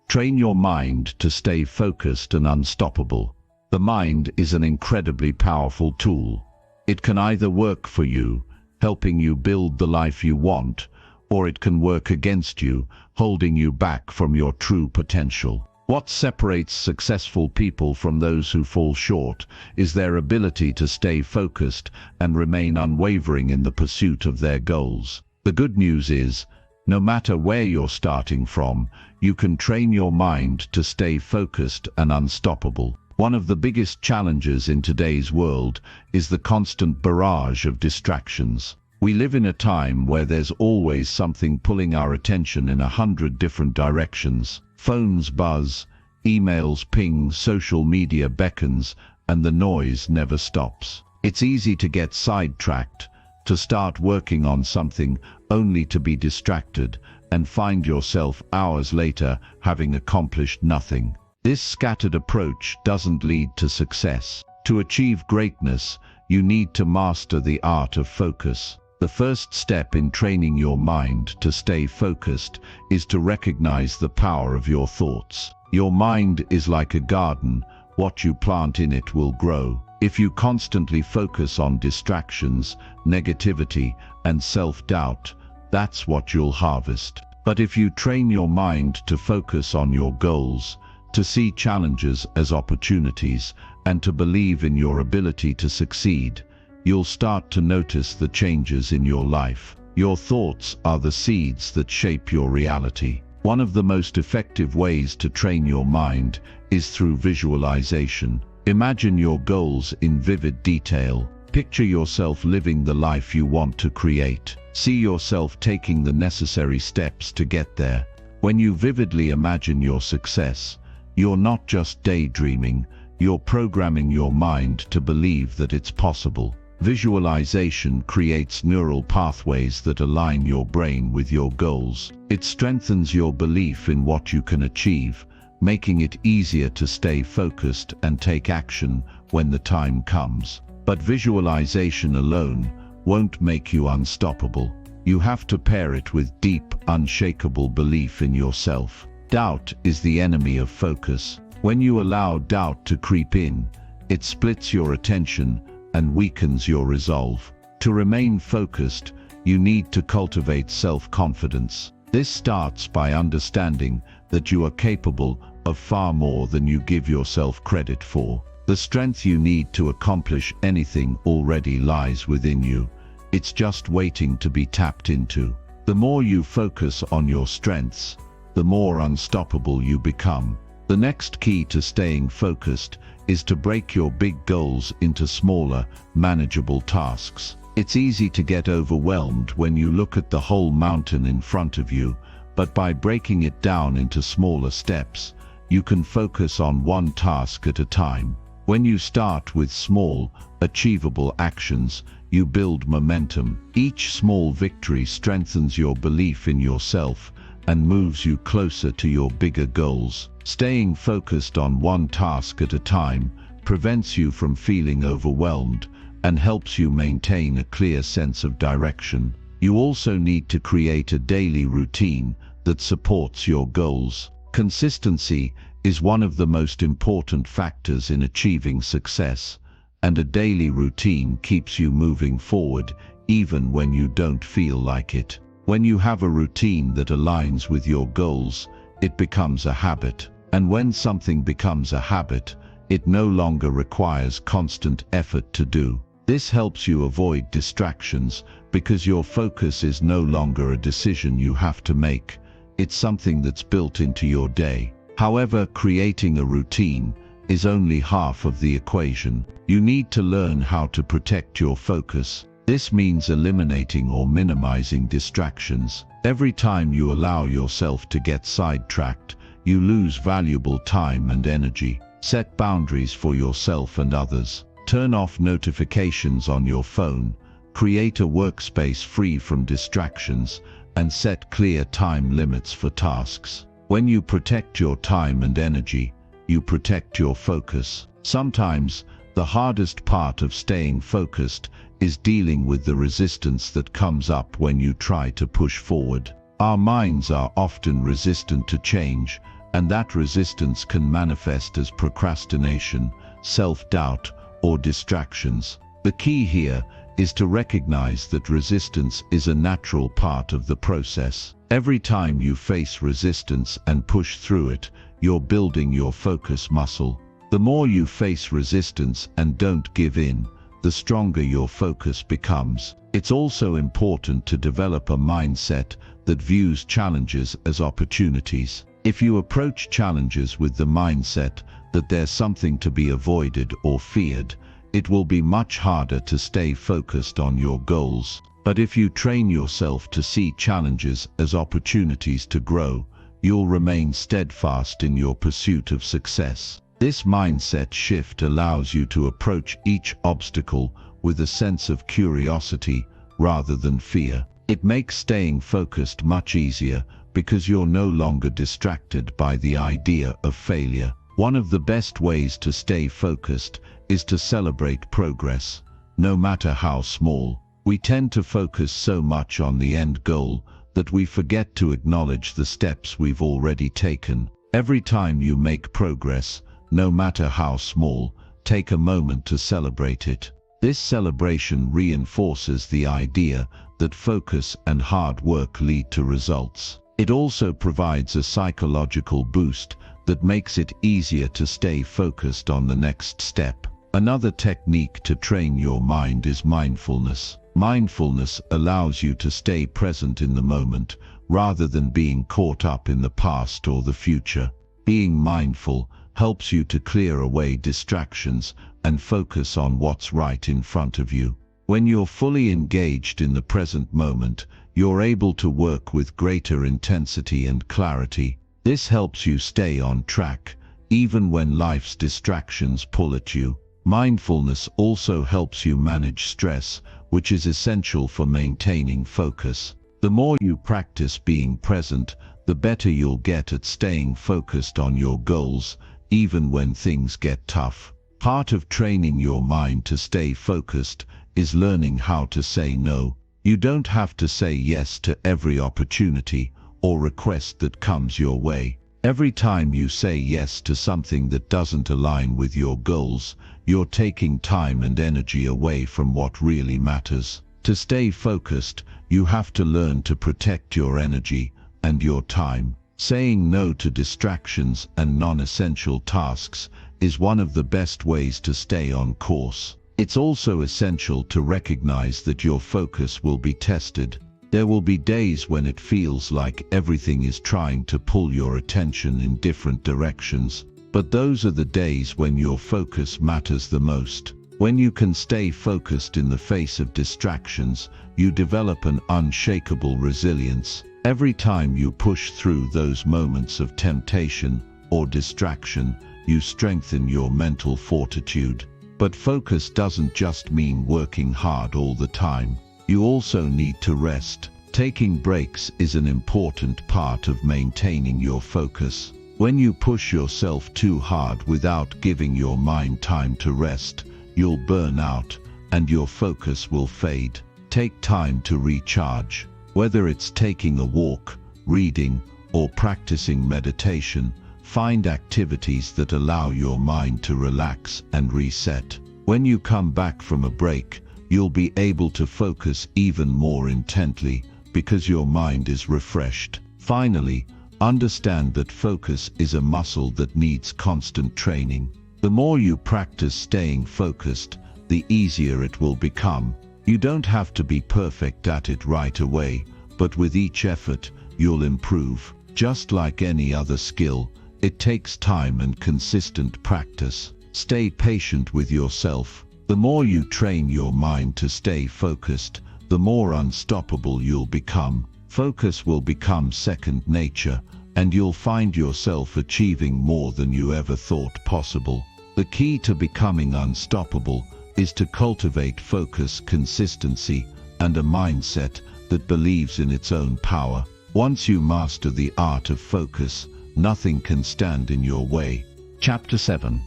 Train your mind to stay focused and unstoppable. The mind is an incredibly powerful tool. It can either work for you, helping you build the life you want, or it can work against you, holding you back from your true potential. What separates successful people from those who fall short is their ability to stay focused and remain unwavering in the pursuit of their goals. The good news is, no matter where you're starting from, you can train your mind to stay focused and unstoppable. One of the biggest challenges in today's world is the constant barrage of distractions. We live in a time where there's always something pulling our attention in 100 different directions. Phones buzz, emails ping, social media beckons, and the noise never stops. It's easy to get sidetracked, to start working on something only to be distracted and find yourself hours later having accomplished nothing. This scattered approach doesn't lead to success. To achieve greatness, you need to master the art of focus. The first step in training your mind to stay focused is to recognize the power of your thoughts. Your mind is like a garden. What you plant in it will grow. If you constantly focus on distractions, negativity, and self-doubt, that's what you'll harvest. But if you train your mind to focus on your goals, to see challenges as opportunities, and to believe in your ability to succeed, you'll start to notice the changes in your life. Your thoughts are the seeds that shape your reality. One of the most effective ways to train your mind is through visualization. Imagine your goals in vivid detail. Picture yourself living the life you want to create. See yourself taking the necessary steps to get there. When you vividly imagine your success, You're not just daydreaming, you're programming your mind to believe that it's possible. Visualization creates neural pathways that align your brain with your goals. It strengthens your belief in what you can achieve, making it easier to stay focused and take action when the time comes. But visualization alone won't make you unstoppable. You have to pair it with deep, unshakable belief in yourself. Doubt is the enemy of focus. When you allow doubt to creep in, it splits your attention and weakens your resolve. To remain focused, you need to cultivate self-confidence. This starts by understanding that you are capable of far more than you give yourself credit for. The strength you need to accomplish anything already lies within you. It's just waiting to be tapped into. The more you focus on your strengths, the more unstoppable you become. The next key to staying focused is to break your big goals into smaller, manageable tasks. It's easy to get overwhelmed when you look at the whole mountain in front of you, but by breaking it down into smaller steps, you can focus on one task at a time. When you start with small, achievable actions, you build momentum. Each small victory strengthens your belief in yourself and moves you closer to your bigger goals. Staying focused on one task at a time prevents you from feeling overwhelmed and helps you maintain a clear sense of direction. You also need to create a daily routine that supports your goals. Consistency is one of the most important factors in achieving success, and a daily routine keeps you moving forward even when you don't feel like it. When you have a routine that aligns with your goals, it becomes a habit. And when something becomes a habit, it no longer requires constant effort to do. This helps you avoid distractions because your focus is no longer a decision you have to make. It's something that's built into your day. However, creating a routine is only half of the equation. You need to learn how to protect your focus. This means eliminating or minimizing distractions. Every time you allow yourself to get sidetracked, you lose valuable time and energy. Set boundaries for yourself and others. Turn off notifications on your phone. Create a workspace free from distractions, and set clear time limits for tasks. When you protect your time and energy, you protect your focus. Sometimes, the hardest part of staying focused is dealing with the resistance that comes up when you try to push forward. Our minds are often resistant to change, and that resistance can manifest as procrastination, self-doubt, or distractions. The key here is to recognize that resistance is a natural part of the process. Every time you face resistance and push through it, you're building your focus muscle. The more you face resistance and don't give in, the stronger your focus becomes. It's also important to develop a mindset that views challenges as opportunities. If you approach challenges with the mindset that there's something to be avoided or feared, it will be much harder to stay focused on your goals. But if you train yourself to see challenges as opportunities to grow, you'll remain steadfast in your pursuit of success. This mindset shift allows you to approach each obstacle with a sense of curiosity rather than fear. It makes staying focused much easier because you're no longer distracted by the idea of failure. One of the best ways to stay focused is to celebrate progress, no matter how small. We tend to focus so much on the end goal that we forget to acknowledge the steps we've already taken. Every time you make progress, no matter how small, take a moment to celebrate it. This celebration reinforces the idea that focus and hard work lead to results. It also provides a psychological boost that makes it easier to stay focused on the next step. Another technique to train your mind is mindfulness. Mindfulness allows you to stay present in the moment, rather than being caught up in the past or the future. Being mindful helps you to clear away distractions and focus on what's right in front of you. When you're fully engaged in the present moment, you're able to work with greater intensity and clarity. This helps you stay on track, even when life's distractions pull at you. Mindfulness also helps you manage stress, which is essential for maintaining focus. The more you practice being present, the better you'll get at staying focused on your goals, even when things get tough. Part of training your mind to stay focused is learning how to say no. You don't have to say yes to every opportunity or request that comes your way. Every time you say yes to something that doesn't align with your goals, you're taking time and energy away from what really matters. To stay focused, you have to learn to protect your energy and your time. Saying no to distractions and non-essential tasks is one of the best ways to stay on course. It's also essential to recognize that your focus will be tested. There will be days when it feels like everything is trying to pull your attention in different directions, but those are the days when your focus matters the most. When you can stay focused in the face of distractions, you develop an unshakable resilience. Every time you push through those moments of temptation or distraction, you strengthen your mental fortitude. But focus doesn't just mean working hard all the time. You also need to rest. Taking breaks is an important part of maintaining your focus. When you push yourself too hard without giving your mind time to rest, you'll burn out and your focus will fade. Take time to recharge. Whether it's taking a walk, reading, or practicing meditation, find activities that allow your mind to relax and reset. When you come back from a break, you'll be able to focus even more intently because your mind is refreshed. Finally, understand that focus is a muscle that needs constant training. The more you practice staying focused, the easier it will become. You don't have to be perfect at it right away, but with each effort, you'll improve. Just like any other skill, it takes time and consistent practice. Stay patient with yourself. The more you train your mind to stay focused, the more unstoppable you'll become. Focus will become second nature, and you'll find yourself achieving more than you ever thought possible. The key to becoming unstoppable is to cultivate focus, consistency, and a mindset that believes in its own power. Once you master the art of focus, nothing can stand in your way. Chapter 7.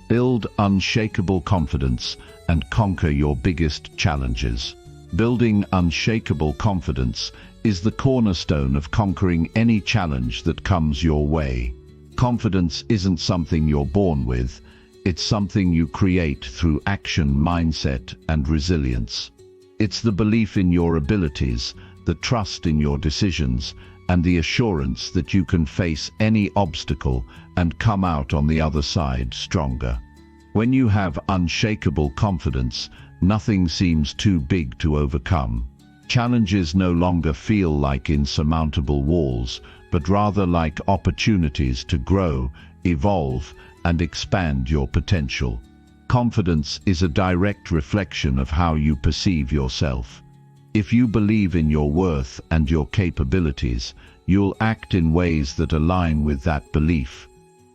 Build unshakable confidence and conquer your biggest challenges. Building unshakable confidence is the cornerstone of conquering any challenge that comes your way. Confidence isn't something you're born with, it's something you create through action, mindset, and resilience. It's the belief in your abilities, the trust in your decisions, and the assurance that you can face any obstacle and come out on the other side stronger. When you have unshakable confidence, nothing seems too big to overcome. Challenges no longer feel like insurmountable walls, but rather like opportunities to grow, evolve, and expand your potential. Confidence is a direct reflection of how you perceive yourself. If you believe in your worth and your capabilities, you'll act in ways that align with that belief.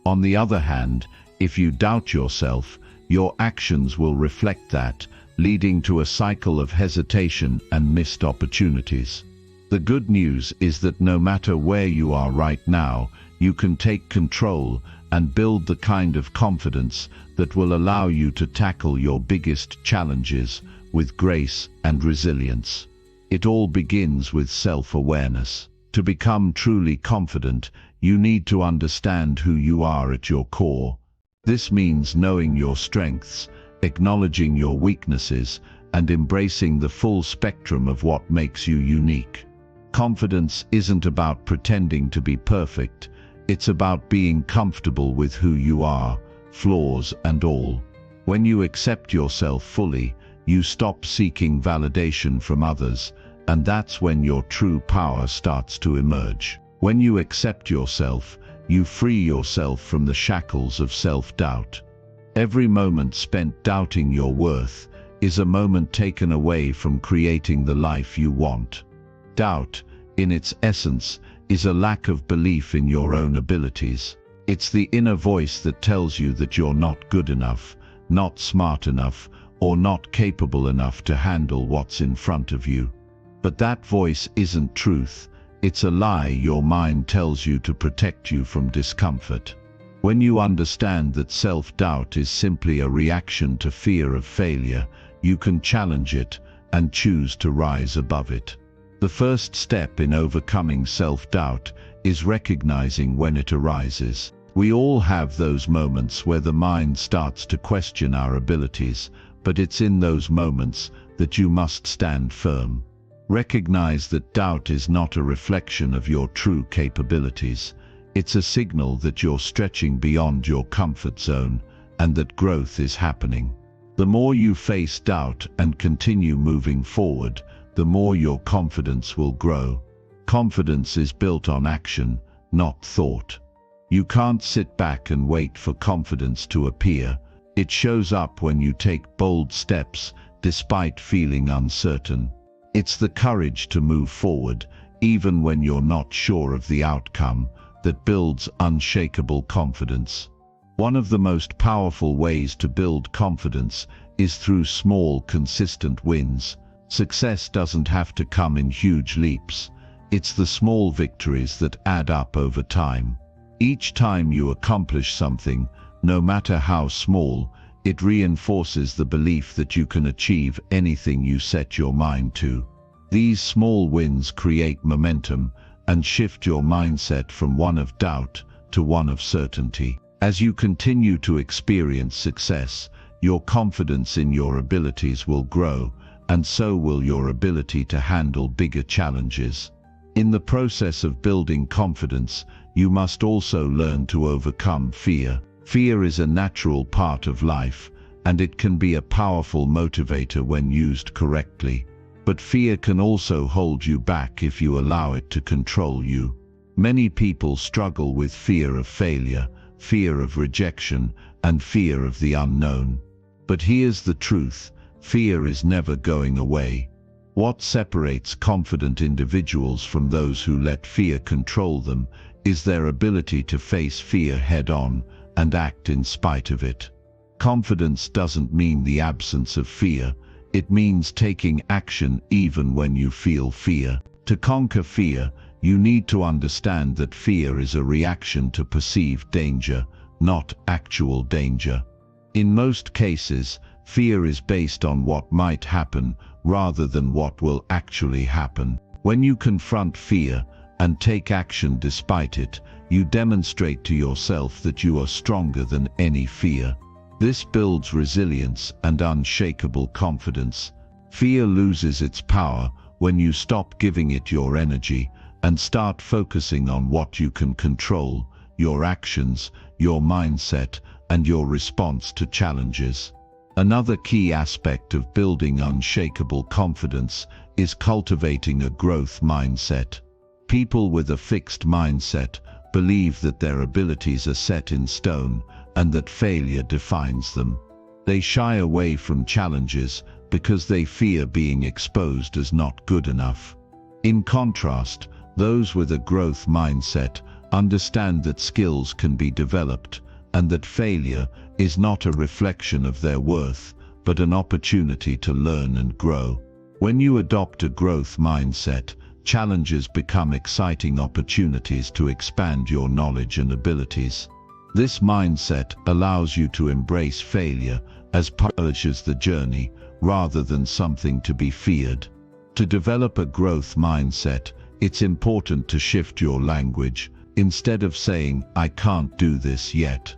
On the other hand, if you doubt yourself, your actions will reflect that, leading to a cycle of hesitation and missed opportunities. The good news is that no matter where you are right now, you can take control and build the kind of confidence that will allow you to tackle your biggest challenges with grace and resilience. It all begins with self-awareness. To become truly confident, you need to understand who you are at your core. This means knowing your strengths, acknowledging your weaknesses, and embracing the full spectrum of what makes you unique. Confidence isn't about pretending to be perfect, it's about being comfortable with who you are, flaws and all. When you accept yourself fully, you stop seeking validation from others, and that's when your true power starts to emerge. When you accept yourself, you free yourself from the shackles of self-doubt. Every moment spent doubting your worth is a moment taken away from creating the life you want. Doubt, in its essence, is a lack of belief in your own abilities. It's the inner voice that tells you that you're not good enough, not smart enough, or not capable enough to handle what's in front of you. But that voice isn't truth. It's a lie your mind tells you to protect you from discomfort. When you understand that self-doubt is simply a reaction to fear of failure, you can challenge it and choose to rise above it. The first step in overcoming self-doubt is recognizing when it arises. We all have those moments where the mind starts to question our abilities, but it's in those moments that you must stand firm. Recognize that doubt is not a reflection of your true capabilities. It's a signal that you're stretching beyond your comfort zone and that growth is happening. The more you face doubt and continue moving forward, the more your confidence will grow. Confidence is built on action, not thought. You can't sit back and wait for confidence to appear. It shows up when you take bold steps despite feeling uncertain. It's the courage to move forward, even when you're not sure of the outcome, that builds unshakable confidence. One of the most powerful ways to build confidence is through small, consistent wins. Success doesn't have to come in huge leaps. It's the small victories that add up over time. Each time you accomplish something, no matter how small, it reinforces the belief that you can achieve anything you set your mind to. These small wins create momentum and shift your mindset from one of doubt to one of certainty. As you continue to experience success, your confidence in your abilities will grow, and so will your ability to handle bigger challenges. In the process of building confidence, you must also learn to overcome fear. Fear is a natural part of life, and it can be a powerful motivator when used correctly. But fear can also hold you back if you allow it to control you. Many people struggle with fear of failure, fear of rejection, and fear of the unknown. But here's the truth: fear is never going away. What separates confident individuals from those who let fear control them is their ability to face fear head-on and act in spite of it. Confidence doesn't mean the absence of fear. It means taking action even when you feel fear. To conquer fear, you need to understand that fear is a reaction to perceived danger, not actual danger. In most cases, fear is based on what might happen rather than what will actually happen. When you confront fear and take action despite it, you demonstrate to yourself that you are stronger than any fear. This builds resilience and unshakable confidence. Fear loses its power when you stop giving it your energy and start focusing on what you can control: your actions, your mindset, and your response to challenges. Another key aspect of building unshakable confidence is cultivating a growth mindset. People with a fixed mindset believe that their abilities are set in stone and that failure defines them. They shy away from challenges because they fear being exposed as not good enough. In contrast, those with a growth mindset understand that skills can be developed and that failure is not a reflection of their worth, but an opportunity to learn and grow. When you adopt a growth mindset, challenges become exciting opportunities to expand your knowledge and abilities. This mindset allows you to embrace failure as part of the journey rather than something to be feared. To develop a growth mindset, it's important to shift your language. Instead of saying, "I can't do this yet,"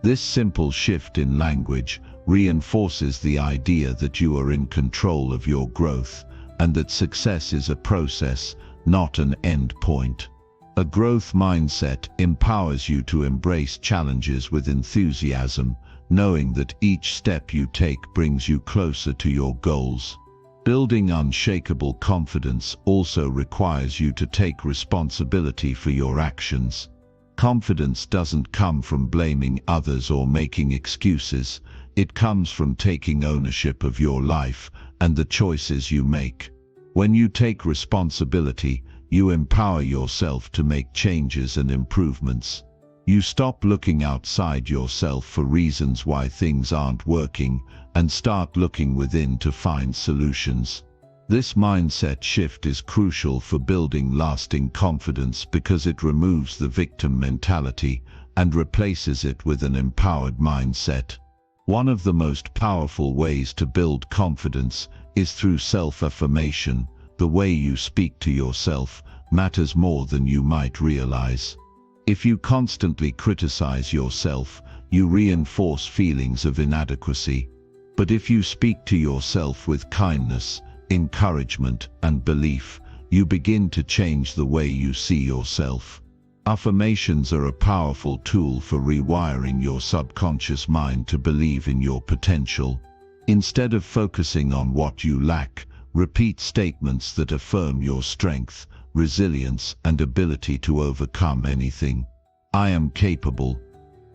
this simple shift in language reinforces the idea that you are in control of your growth and that success is a process, not an end point. A growth mindset empowers you to embrace challenges with enthusiasm, knowing that each step you take brings you closer to your goals. Building unshakable confidence also requires you to take responsibility for your actions. Confidence doesn't come from blaming others or making excuses. It comes from taking ownership of your life and the choices you make. When you take responsibility, you empower yourself to make changes and improvements. You stop looking outside yourself for reasons why things aren't working and start looking within to find solutions. This mindset shift is crucial for building lasting confidence because it removes the victim mentality and replaces it with an empowered mindset. One of the most powerful ways to build confidence is through self-affirmation. The way you speak to yourself matters more than you might realize. If you constantly criticize yourself, you reinforce feelings of inadequacy. But if you speak to yourself with kindness, encouragement, and belief, you begin to change the way you see yourself. Affirmations are a powerful tool for rewiring your subconscious mind to believe in your potential. Instead of focusing on what you lack, repeat statements that affirm your strength, resilience, and ability to overcome anything. I am capable.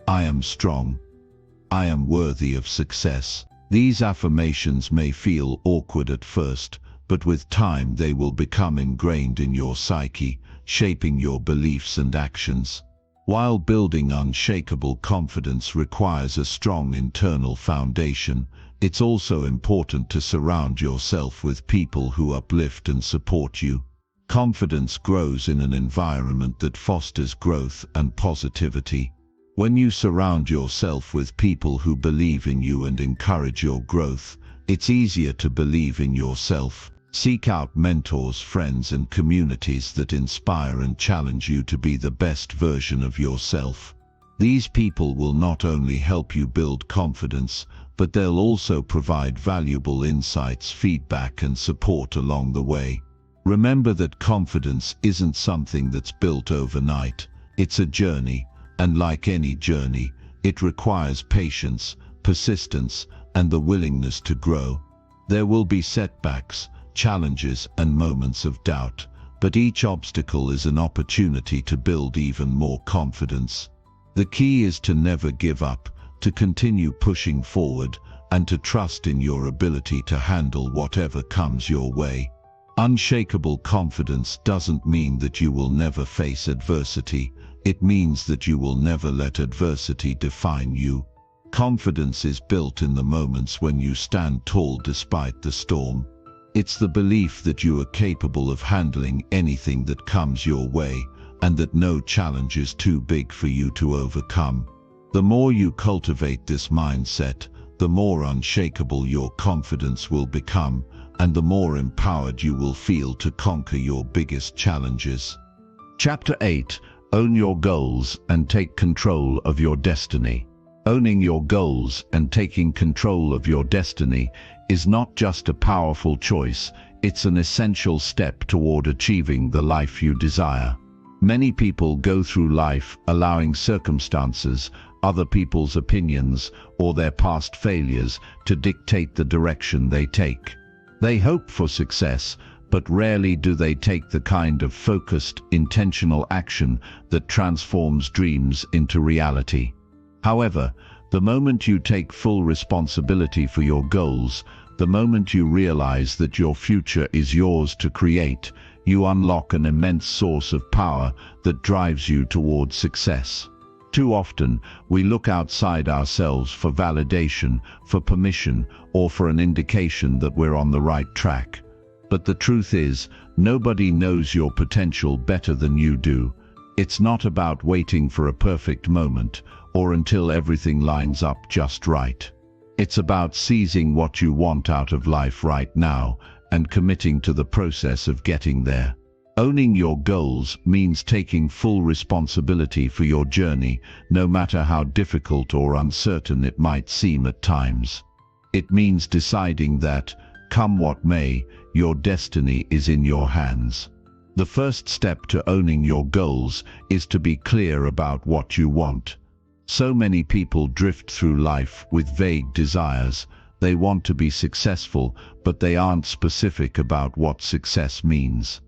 I am strong. I am worthy of success. These affirmations may feel awkward at first, but with time they will become ingrained in your psyche, shaping your beliefs and actions. While building unshakable confidence requires a strong internal foundation, it's also important to surround yourself with people who uplift and support you. Confidence grows in an environment that fosters growth and positivity. When you surround yourself with people who believe in you and encourage your growth, it's easier to believe in yourself. Seek out mentors, friends, and communities that inspire and challenge you to be the best version of yourself. These people will not only help you build confidence, but they'll also provide valuable insights, feedback, and support along the way. Remember that confidence isn't something that's built overnight. It's a journey, and like any journey, it requires patience, persistence, and the willingness to grow. There will be setbacks, challenges, and moments of doubt, but each obstacle is an opportunity to build even more confidence. The key is to never give up, to continue pushing forward, and to trust in your ability to handle whatever comes your way. Unshakable confidence doesn't mean that you will never face adversity. It means that you will never let adversity define you. Confidence is built in the moments when you stand tall despite the storm. It's the belief that you are capable of handling anything that comes your way, and that no challenge is too big for you to overcome. The more you cultivate this mindset, the more unshakable your confidence will become, and the more empowered you will feel to conquer your biggest challenges. Chapter 8. Own your goals and take control of your destiny. Owning your goals and taking control of your destiny is not just a powerful choice, it's an essential step toward achieving the life you desire. Many people go through life allowing circumstances, other people's opinions, or their past failures to dictate the direction they take. They hope for success, but rarely do they take the kind of focused, intentional action that transforms dreams into reality. However, the moment you take full responsibility for your goals, the moment you realize that your future is yours to create, you unlock an immense source of power that drives you towards success. Too often, we look outside ourselves for validation, for permission, or for an indication that we're on the right track. But the truth is, nobody knows your potential better than you do. It's not about waiting for a perfect moment, or until everything lines up just right. It's about seizing what you want out of life right now, and committing to the process of getting there. Owning your goals means taking full responsibility for your journey, no matter how difficult or uncertain it might seem at times. It means deciding that, come what may, your destiny is in your hands. The first step to owning your goals is to be clear about what you want. So many people drift through life with vague desires. They want to be successful, but they aren't specific about what success means.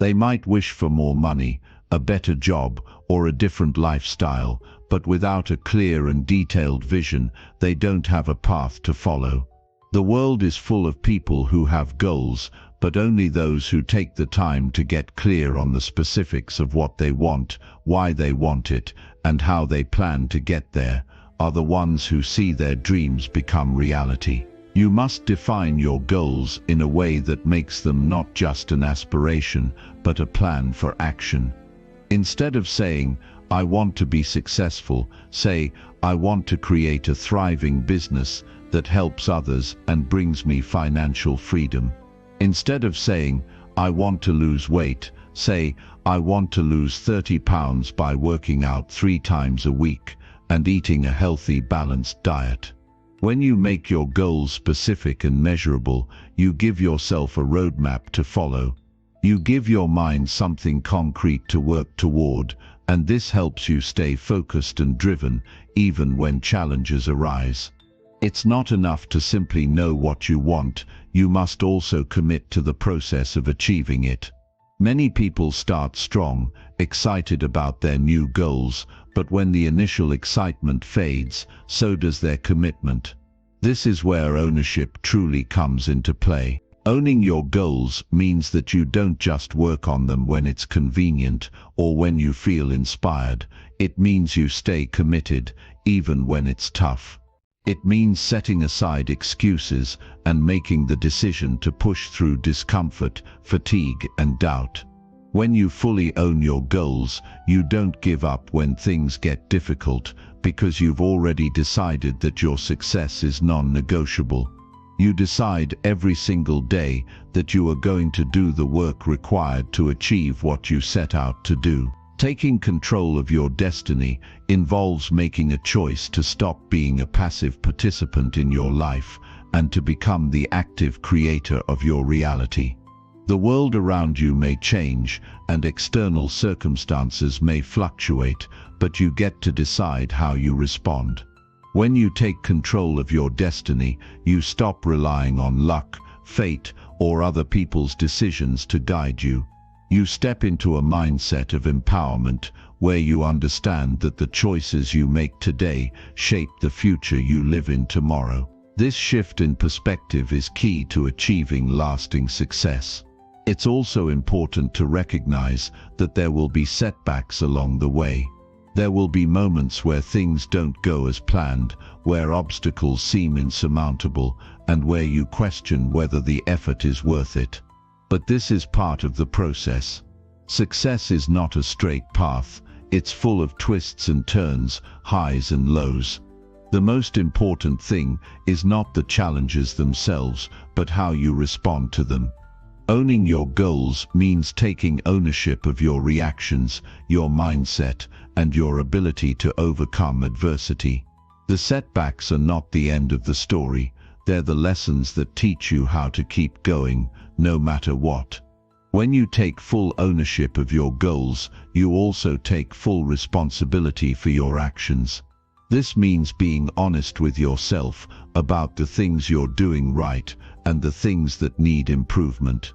They might wish for more money, a better job, or a different lifestyle, but without a clear and detailed vision, they don't have a path to follow. The world is full of people who have goals, but only those who take the time to get clear on the specifics of what they want, why they want it, and how they plan to get there, are the ones who see their dreams become reality. You must define your goals in a way that makes them not just an aspiration, but a plan for action. Instead of saying, "I want to be successful," say, "I want to create a thriving business that helps others and brings me financial freedom." Instead of saying, "I want to lose weight," say, "I want to lose 30 pounds by working out 3 times a week and eating a healthy, balanced diet." When you make your goals specific and measurable, you give yourself a roadmap to follow. You give your mind something concrete to work toward, and this helps you stay focused and driven even when challenges arise. It's not enough to simply know what you want, you must also commit to the process of achieving it. Many people start strong, excited about their new goals, but when the initial excitement fades, so does their commitment. This is where ownership truly comes into play. Owning your goals means that you don't just work on them when it's convenient or when you feel inspired. It means you stay committed, even when it's tough. It means setting aside excuses and making the decision to push through discomfort, fatigue, and doubt. When you fully own your goals, you don't give up when things get difficult, because you've already decided that your success is non-negotiable. You decide every single day that you are going to do the work required to achieve what you set out to do. Taking control of your destiny involves making a choice to stop being a passive participant in your life and to become the active creator of your reality. The world around you may change and external circumstances may fluctuate, but you get to decide how you respond. When you take control of your destiny, you stop relying on luck, fate, or other people's decisions to guide you. You step into a mindset of empowerment where you understand that the choices you make today shape the future you live in tomorrow. This shift in perspective is key to achieving lasting success. It's also important to recognize that there will be setbacks along the way. There will be moments where things don't go as planned, where obstacles seem insurmountable, and where you question whether the effort is worth it. But this is part of the process. Success is not a straight path. It's full of twists and turns, highs and lows. The most important thing is not the challenges themselves, but how you respond to them. Owning your goals means taking ownership of your reactions, your mindset, and your ability to overcome adversity. The setbacks are not the end of the story. They're the lessons that teach you how to keep going, no matter what. When you take full ownership of your goals, you also take full responsibility for your actions. This means being honest with yourself about the things you're doing right and the things that need improvement.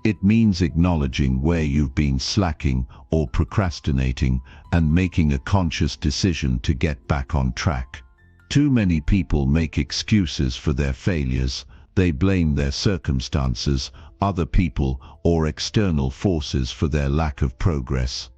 It means acknowledging where you've been slacking or procrastinating and making a conscious decision to get back on track. Too many people make excuses for their failures. They blame their circumstances, other people, or external forces for their lack of progress.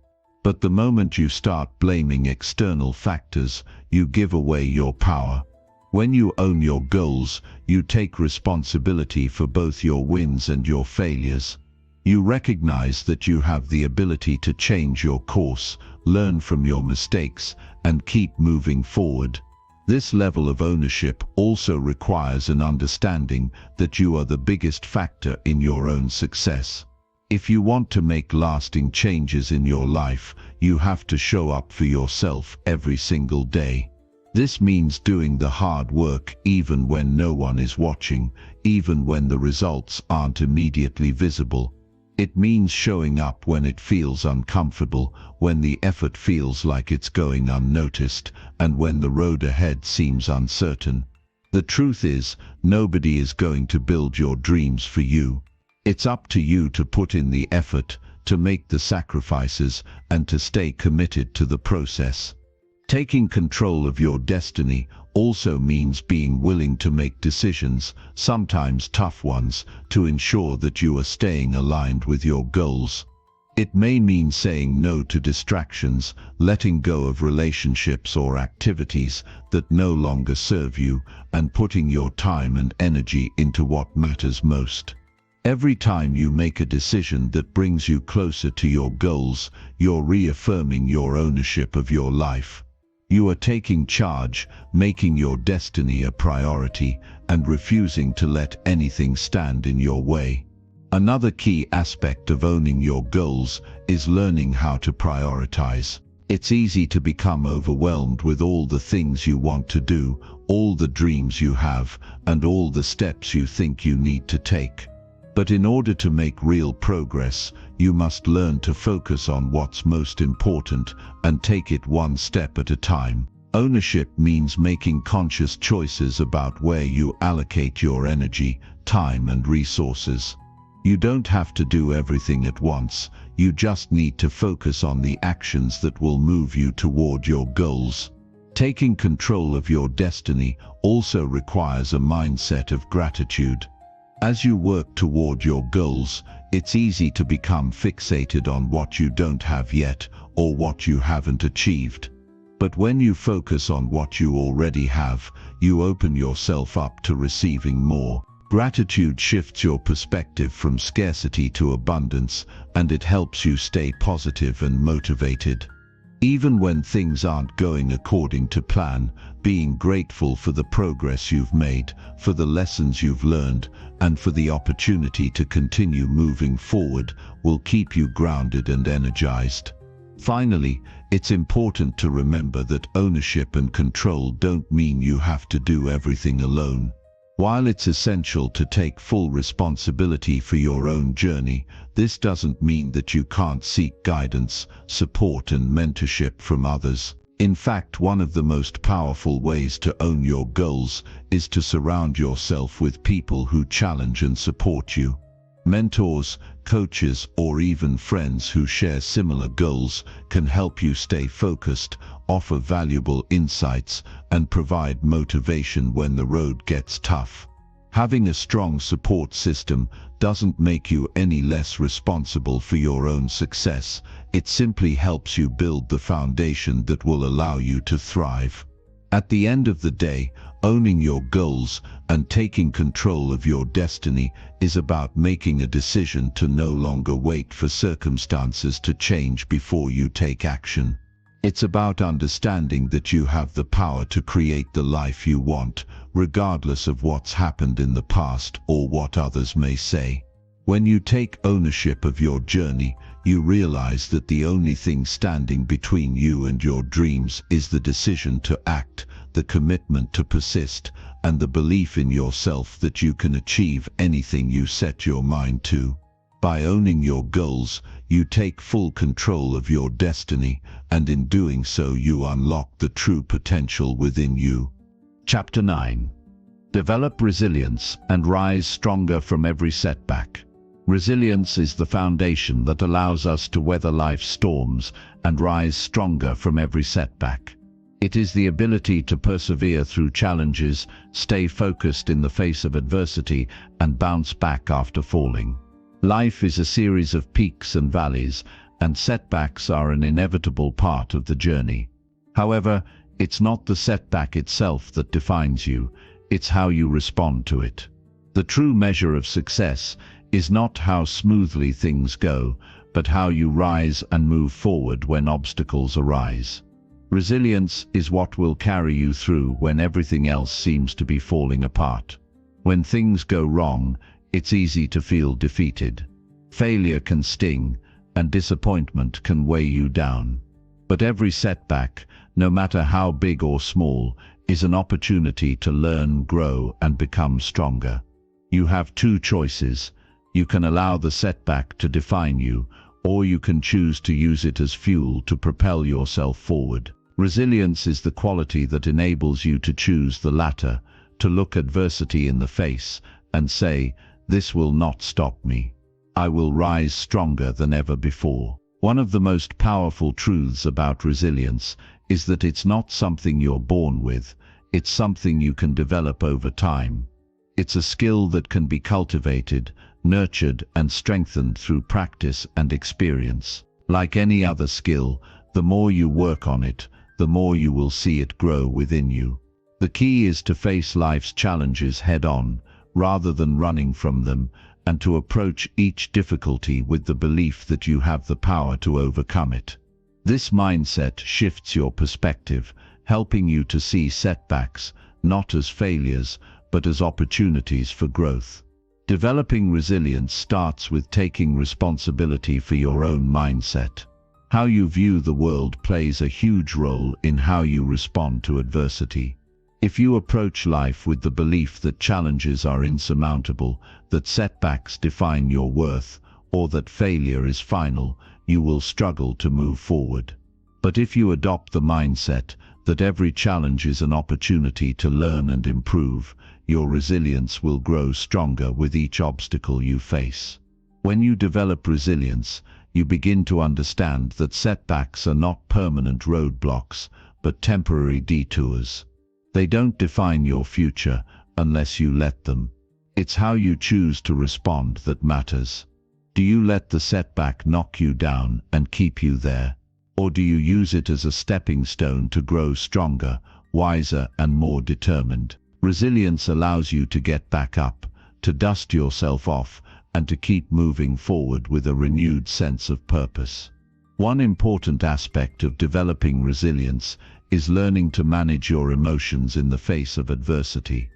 But the moment you start blaming external factors, you give away your power. When you own your goals, you take responsibility for both your wins and your failures. You recognize that you have the ability to change your course, learn from your mistakes, and keep moving forward. This level of ownership also requires an understanding that you are the biggest factor in your own success. If you want to make lasting changes in your life, you have to show up for yourself every single day. This means doing the hard work even when no one is watching, even when the results aren't immediately visible. It means showing up when it feels uncomfortable, when the effort feels like it's going unnoticed, and when the road ahead seems uncertain. The truth is, nobody is going to build your dreams for you. It's up to you to put in the effort, to make the sacrifices, and to stay committed to the process. Taking control of your destiny also means being willing to make decisions, sometimes tough ones, to ensure that you are staying aligned with your goals. It may mean saying no to distractions, letting go of relationships or activities that no longer serve you, and putting your time and energy into what matters most. Every time you make a decision that brings you closer to your goals, you're reaffirming your ownership of your life. You are taking charge, making your destiny a priority, and refusing to let anything stand in your way. Another key aspect of owning your goals is learning how to prioritize. It's easy to become overwhelmed with all the things you want to do, all the dreams you have, and all the steps you think you need to take. But in order to make real progress, you must learn to focus on what's most important and take it one step at a time. Ownership means making conscious choices about where you allocate your energy, time, and resources. You don't have to do everything at once, you just need to focus on the actions that will move you toward your goals. Taking control of your destiny also requires a mindset of gratitude. As you work toward your goals, it's easy to become fixated on what you don't have yet or what you haven't achieved. But when you focus on what you already have, you open yourself up to receiving more. Gratitude shifts your perspective from scarcity to abundance, and it helps you stay positive and motivated. Even when things aren't going according to plan, being grateful for the progress you've made, for the lessons you've learned, and for the opportunity to continue moving forward will keep you grounded and energized. Finally, it's important to remember that ownership and control don't mean you have to do everything alone. While it's essential to take full responsibility for your own journey, this doesn't mean that you can't seek guidance, support, and mentorship from others. In fact, one of the most powerful ways to own your goals is to surround yourself with people who challenge and support you. Mentors, coaches, or even friends who share similar goals can help you stay focused, offer valuable insights, and provide motivation when the road gets tough. Having a strong support system doesn't make you any less responsible for your own success. It simply helps you build the foundation that will allow you to thrive. At the end of the day, owning your goals and taking control of your destiny is about making a decision to no longer wait for circumstances to change before you take action. It's about understanding that you have the power to create the life you want, regardless of what's happened in the past or what others may say. When you take ownership of your journey, you realize that the only thing standing between you and your dreams is the decision to act, the commitment to persist, and the belief in yourself that you can achieve anything you set your mind to. By owning your goals, you take full control of your destiny, and in doing so you unlock the true potential within you. Chapter 9. Develop resilience and rise stronger from every setback. Resilience is the foundation that allows us to weather life's storms and rise stronger from every setback. It is the ability to persevere through challenges, stay focused in the face of adversity, and bounce back after falling. Life is a series of peaks and valleys, and setbacks are an inevitable part of the journey. However, it's not the setback itself that defines you, it's how you respond to it. The true measure of success is not how smoothly things go, but how you rise and move forward when obstacles arise. Resilience is what will carry you through when everything else seems to be falling apart. When things go wrong, it's easy to feel defeated. Failure can sting, and disappointment can weigh you down. But every setback, no matter how big or small, is an opportunity to learn, grow, and become stronger. You have two choices. You can allow the setback to define you, or you can choose to use it as fuel to propel yourself forward. Resilience is the quality that enables you to choose the latter, to look adversity in the face and say, "This will not stop me. I will rise stronger than ever before." One of the most powerful truths about resilience is that it's not something you're born with, It's something you can develop over time. It's a skill that can be cultivated, nurtured, and strengthened through practice and experience. Like any other skill, the more you work on it, the more you will see it grow within you. The key is to face life's challenges head-on, rather than running from them, and to approach each difficulty with the belief that you have the power to overcome it. This mindset shifts your perspective, helping you to see setbacks not as failures, but as opportunities for growth. Developing resilience starts with taking responsibility for your own mindset. How you view the world plays a huge role in how you respond to adversity. If you approach life with the belief that challenges are insurmountable, that setbacks define your worth, or that failure is final, you will struggle to move forward. But if you adopt the mindset that every challenge is an opportunity to learn and improve, your resilience will grow stronger with each obstacle you face. When you develop resilience, you begin to understand that setbacks are not permanent roadblocks, but temporary detours. They don't define your future unless you let them. It's how you choose to respond that matters. Do you let the setback knock you down and keep you there? Or do you use it as a stepping stone to grow stronger, wiser, and more determined? Resilience allows you to get back up, to dust yourself off, and to keep moving forward with a renewed sense of purpose. One important aspect of developing resilience is learning to manage your emotions in the face of adversity.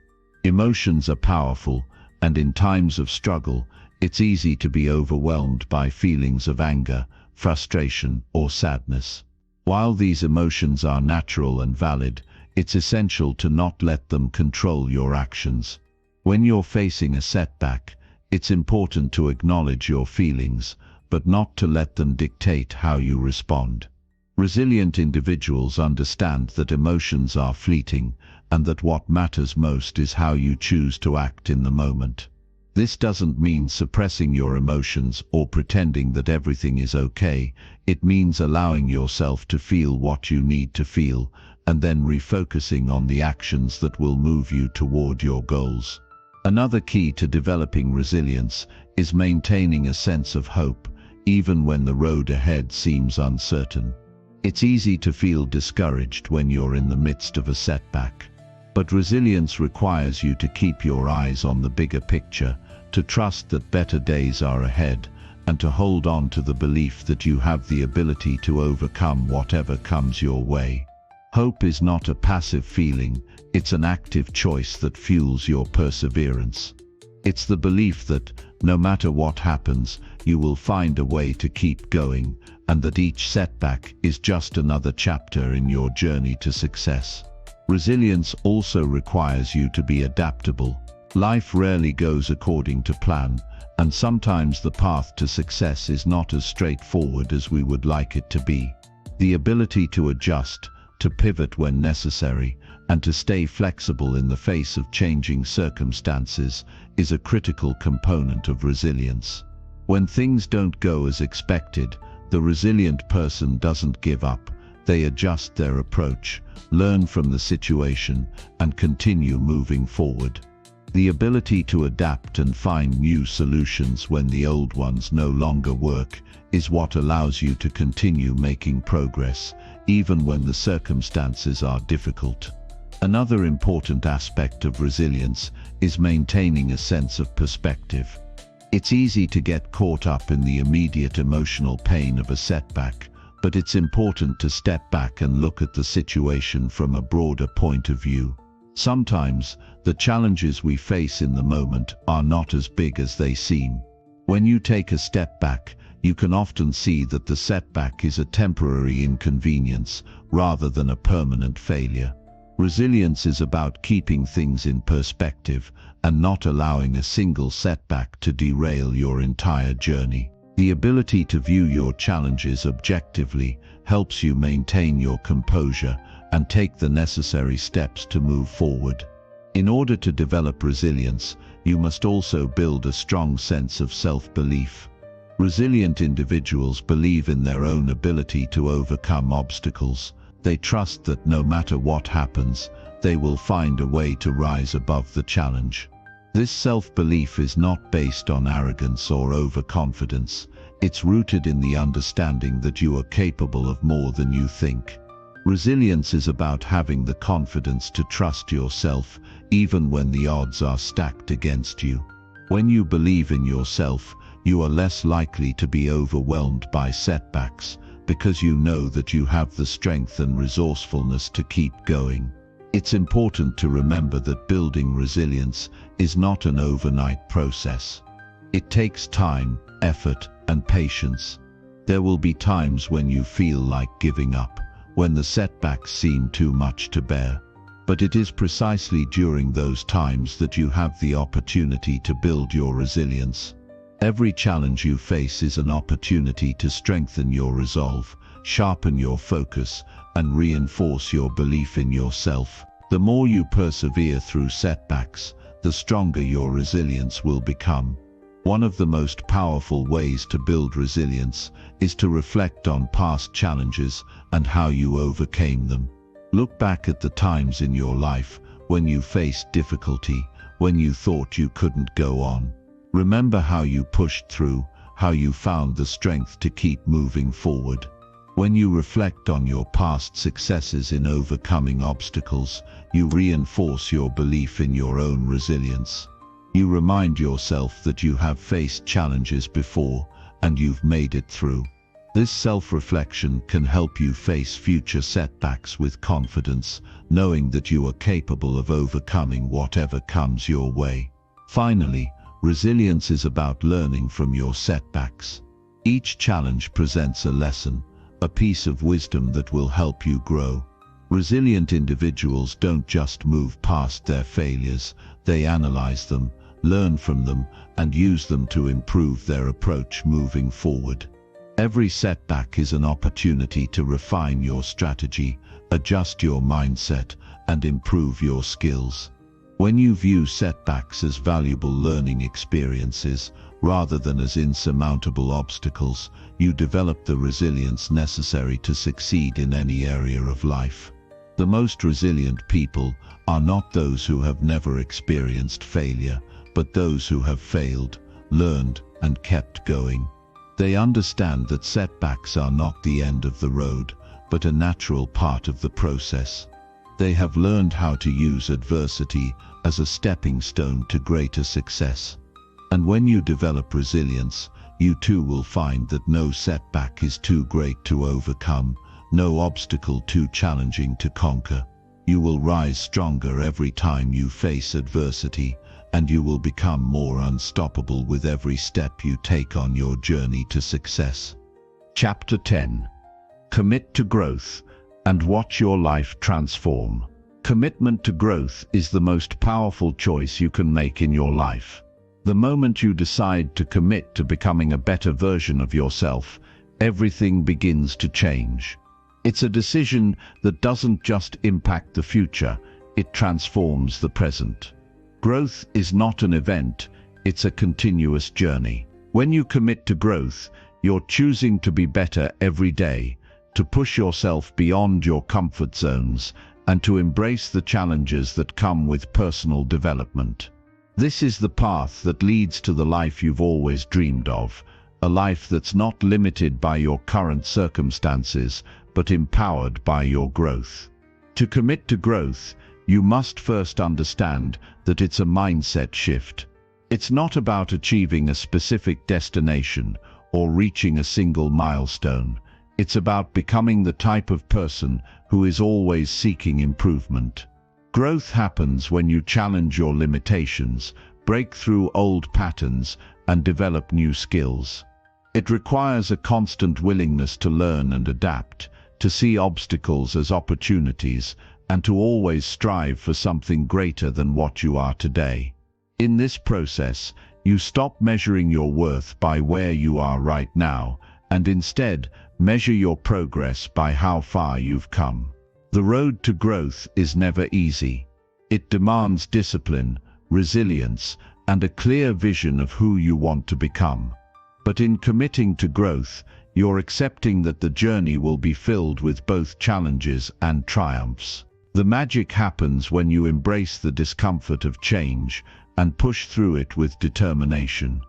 Emotions are powerful, and in times of struggle, it's easy to be overwhelmed by feelings of anger, frustration, or sadness. While these emotions are natural and valid, it's essential to not let them control your actions. When you're facing a setback, it's important to acknowledge your feelings, but not to let them dictate how you respond. Resilient individuals understand that emotions are fleeting, and that what matters most is how you choose to act in the moment. This doesn't mean suppressing your emotions or pretending that everything is okay. It means allowing yourself to feel what you need to feel, and then refocusing on the actions that will move you toward your goals. Another key to developing resilience is maintaining a sense of hope, even when the road ahead seems uncertain. It's easy to feel discouraged when you're in the midst of a setback. But resilience requires you to keep your eyes on the bigger picture, to trust that better days are ahead, and to hold on to the belief that you have the ability to overcome whatever comes your way. Hope is not a passive feeling, it's an active choice that fuels your perseverance. It's the belief that, no matter what happens, you will find a way to keep going, and that each setback is just another chapter in your journey to success. Resilience also requires you to be adaptable. Life rarely goes according to plan, and sometimes the path to success is not as straightforward as we would like it to be. The ability to adjust, to pivot when necessary, and to stay flexible in the face of changing circumstances is a critical component of resilience. When things don't go as expected, the resilient person doesn't give up. They adjust their approach, learn from the situation, and continue moving forward. The ability to adapt and find new solutions when the old ones no longer work is what allows you to continue making progress, even when the circumstances are difficult. Another important aspect of resilience is maintaining a sense of perspective. It's easy to get caught up in the immediate emotional pain of a setback, but it's important to step back and look at the situation from a broader point of view. Sometimes, the challenges we face in the moment are not as big as they seem. When you take a step back, you can often see that the setback is a temporary inconvenience rather than a permanent failure. Resilience is about keeping things in perspective and not allowing a single setback to derail your entire journey. The ability to view your challenges objectively helps you maintain your composure and take the necessary steps to move forward. In order to develop resilience, you must also build a strong sense of self-belief. Resilient individuals believe in their own ability to overcome obstacles. They trust that no matter what happens, they will find a way to rise above the challenge. This self-belief is not based on arrogance or overconfidence. It's rooted in the understanding that you are capable of more than you think. Resilience is about having the confidence to trust yourself, even when the odds are stacked against you. When you believe in yourself, you are less likely to be overwhelmed by setbacks, because you know that you have the strength and resourcefulness to keep going. It's important to remember that building resilience is not an overnight process. It takes time, effort, and patience. There will be times when you feel like giving up, when the setbacks seem too much to bear. But it is precisely during those times that you have the opportunity to build your resilience. Every challenge you face is an opportunity to strengthen your resolve, sharpen your focus, and reinforce your belief in yourself. The more you persevere through setbacks, the stronger your resilience will become. One of the most powerful ways to build resilience is to reflect on past challenges and how you overcame them. Look back at the times in your life when you faced difficulty, when you thought you couldn't go on. Remember how you pushed through, how you found the strength to keep moving forward. When you reflect on your past successes in overcoming obstacles, you reinforce your belief in your own resilience. You remind yourself that you have faced challenges before and you've made it through. This self-reflection can help you face future setbacks with confidence, knowing that you are capable of overcoming whatever comes your way. Finally, resilience is about learning from your setbacks. Each challenge presents a lesson, a piece of wisdom that will help you grow. Resilient individuals don't just move past their failures, they analyze them, learn from them, and use them to improve their approach moving forward. Every setback is an opportunity to refine your strategy, adjust your mindset, and improve your skills. When you view setbacks as valuable learning experiences, rather than as insurmountable obstacles, you develop the resilience necessary to succeed in any area of life. The most resilient people are not those who have never experienced failure, but those who have failed, learned, and kept going. They understand that setbacks are not the end of the road, but a natural part of the process. They have learned how to use adversity as a stepping stone to greater success. And when you develop resilience, you too will find that no setback is too great to overcome, no obstacle too challenging to conquer. You will rise stronger every time you face adversity, and you will become more unstoppable with every step you take on your journey to success. Chapter 10. Commit to growth and watch your life transform. Commitment to growth is the most powerful choice you can make in your life. The moment you decide to commit to becoming a better version of yourself, everything begins to change. It's a decision that doesn't just impact the future, it transforms the present. Growth is not an event, it's a continuous journey. When you commit to growth, you're choosing to be better every day, to push yourself beyond your comfort zones, and to embrace the challenges that come with personal development. This is the path that leads to the life you've always dreamed of, a life that's not limited by your current circumstances, but empowered by your growth. To commit to growth, you must first understand that it's a mindset shift. It's not about achieving a specific destination or reaching a single milestone. It's about becoming the type of person who is always seeking improvement. Growth happens when you challenge your limitations, break through old patterns, and develop new skills. It requires a constant willingness to learn and adapt, to see obstacles as opportunities, and to always strive for something greater than what you are today. In this process, you stop measuring your worth by where you are right now, and instead measure your progress by how far you've come. The road to growth is never easy. It demands discipline, resilience, and a clear vision of who you want to become. But in committing to growth, You're accepting that the journey will be filled with both challenges and triumphs. The magic happens when you embrace the discomfort of change and push through it with determination.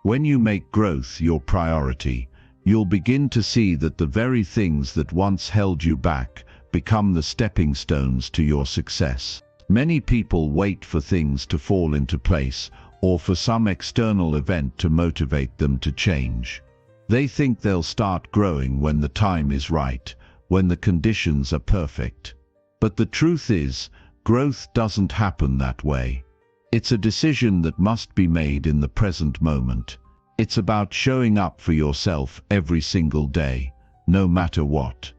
When you make growth your priority, you'll begin to see that the very things that once held you back become the stepping stones to your success. Many people wait for things to fall into place or for some external event to motivate them to change. They think they'll start growing when the time is right, when the conditions are perfect. But the truth is, growth doesn't happen that way. It's a decision that must be made in the present moment. It's about showing up for yourself every single day, no matter what.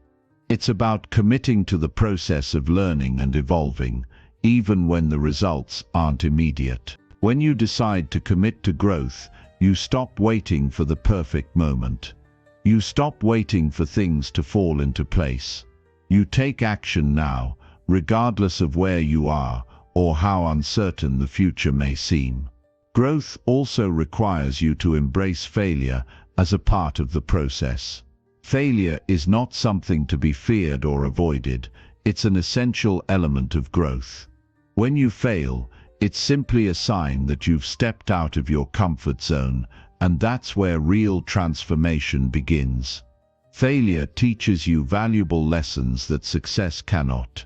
It's about committing to the process of learning and evolving, even when the results aren't immediate. When you decide to commit to growth, you stop waiting for the perfect moment. You stop waiting for things to fall into place. You take action now, regardless of where you are or how uncertain the future may seem. Growth also requires you to embrace failure as a part of the process. Failure is not something to be feared or avoided, it's an essential element of growth. When you fail, it's simply a sign that you've stepped out of your comfort zone, and that's where real transformation begins. Failure teaches you valuable lessons that success cannot.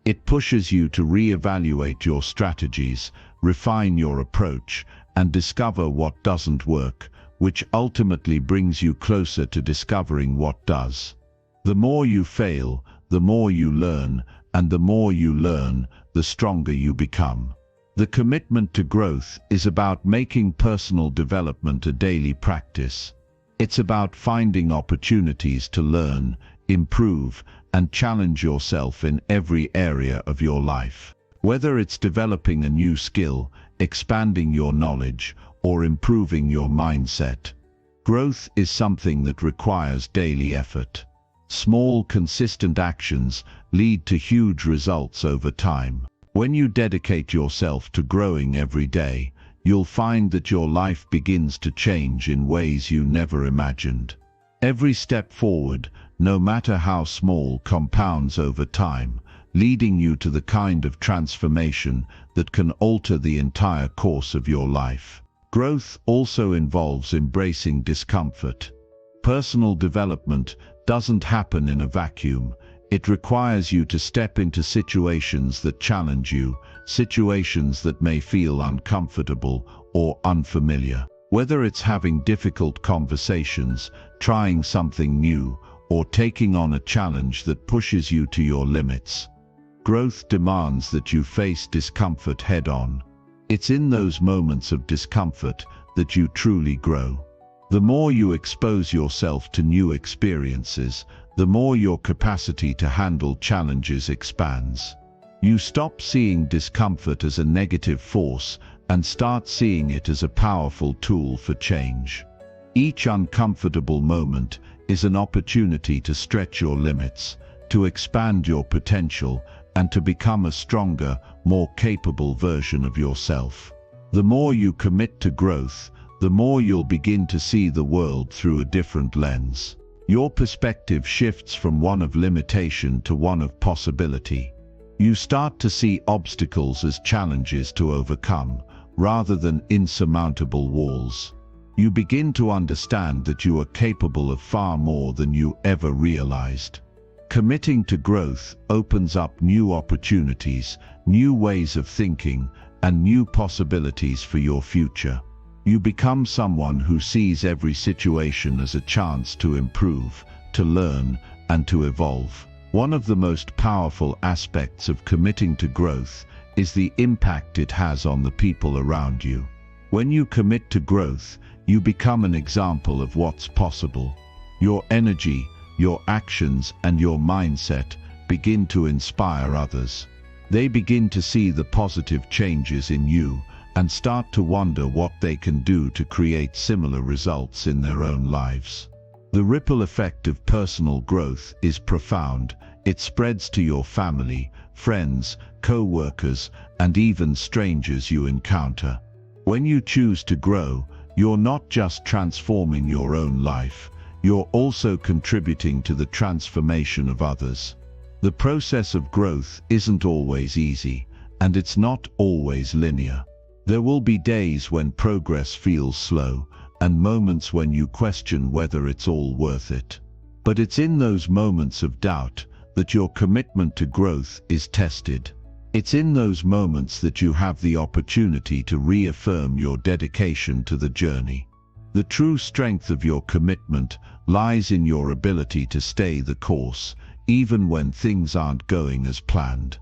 It pushes you to re-evaluate your strategies, refine your approach, and discover what doesn't work, which ultimately brings you closer to discovering what does. The more you fail, the more you learn, and the more you learn, the stronger you become. The commitment to growth is about making personal development a daily practice. It's about finding opportunities to learn, improve, and challenge yourself in every area of your life. Whether it's developing a new skill, expanding your knowledge, or improving your mindset, growth is something that requires daily effort. Small, consistent actions lead to huge results over time. When you dedicate yourself to growing every day, you'll find that your life begins to change in ways you never imagined. Every step forward, no matter how small, compounds over time, leading you to the kind of transformation that can alter the entire course of your life. Growth also involves embracing discomfort. Personal development doesn't happen in a vacuum. It requires you to step into situations that challenge you, situations that may feel uncomfortable or unfamiliar. Whether it's having difficult conversations, trying something new, or taking on a challenge that pushes you to your limits, growth demands that you face discomfort head-on. It's in those moments of discomfort that you truly grow. The more you expose yourself to new experiences, the more your capacity to handle challenges expands. You stop seeing discomfort as a negative force and start seeing it as a powerful tool for change. Each uncomfortable moment is an opportunity to stretch your limits, to expand your potential, and to become a stronger, more capable version of yourself. The more you commit to growth, the more you'll begin to see the world through a different lens. Your perspective shifts from one of limitation to one of possibility. You start to see obstacles as challenges to overcome, rather than insurmountable walls. You begin to understand that you are capable of far more than you ever realized. Committing to growth opens up new opportunities, new ways of thinking, and new possibilities for your future. You become someone who sees every situation as a chance to improve, to learn, and to evolve. One of the most powerful aspects of committing to growth is the impact it has on the people around you. When you commit to growth, you become an example of what's possible. Your energy, your actions, and your mindset begin to inspire others. They begin to see the positive changes in you and start to wonder what they can do to create similar results in their own lives. The ripple effect of personal growth is profound. It spreads to your family, friends, co-workers, and even strangers you encounter. When you choose to grow, you're not just transforming your own life, you're also contributing to the transformation of others. The process of growth isn't always easy, and it's not always linear. There will be days when progress feels slow, and moments when you question whether it's all worth it. But it's in those moments of doubt that your commitment to growth is tested. It's in those moments that you have the opportunity to reaffirm your dedication to the journey. The true strength of your commitment lies in your ability to stay the course, even when things aren't going as planned.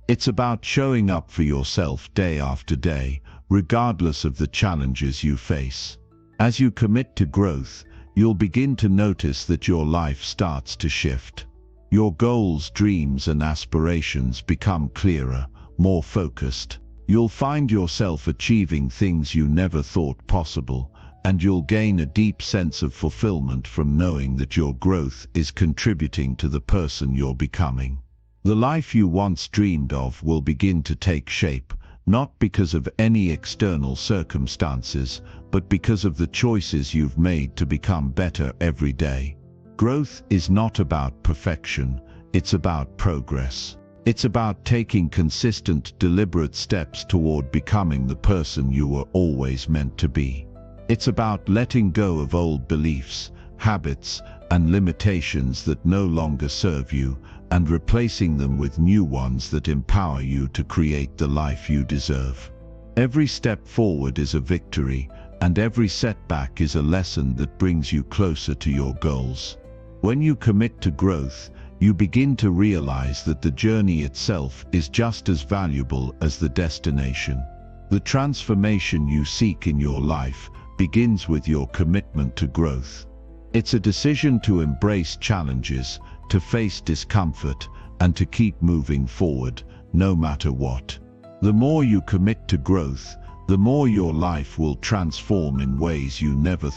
It's about showing up for yourself day after day, regardless of the challenges you face. As you commit to growth, you'll begin to notice that your life starts to shift. Your goals, dreams, and aspirations become clearer, more focused. You'll find yourself achieving things you never thought possible, and you'll gain a deep sense of fulfillment from knowing that your growth is contributing to the person you're becoming. The life you once dreamed of will begin to take shape, not because of any external circumstances, but because of the choices you've made to become better every day. Growth is not about perfection, it's about progress. It's about taking consistent, deliberate steps toward becoming the person you were always meant to be. It's about letting go of old beliefs, habits, and limitations that no longer serve you, and replacing them with new ones that empower you to create the life you deserve. Every step forward is a victory, and every setback is a lesson that brings you closer to your goals. When you commit to growth, you begin to realize that the journey itself is just as valuable as the destination. The transformation you seek in your life begins with your commitment to growth. It's a decision to embrace challenges, to face discomfort, and to keep moving forward, no matter what. The more you commit to growth, the more your life will transform in ways you never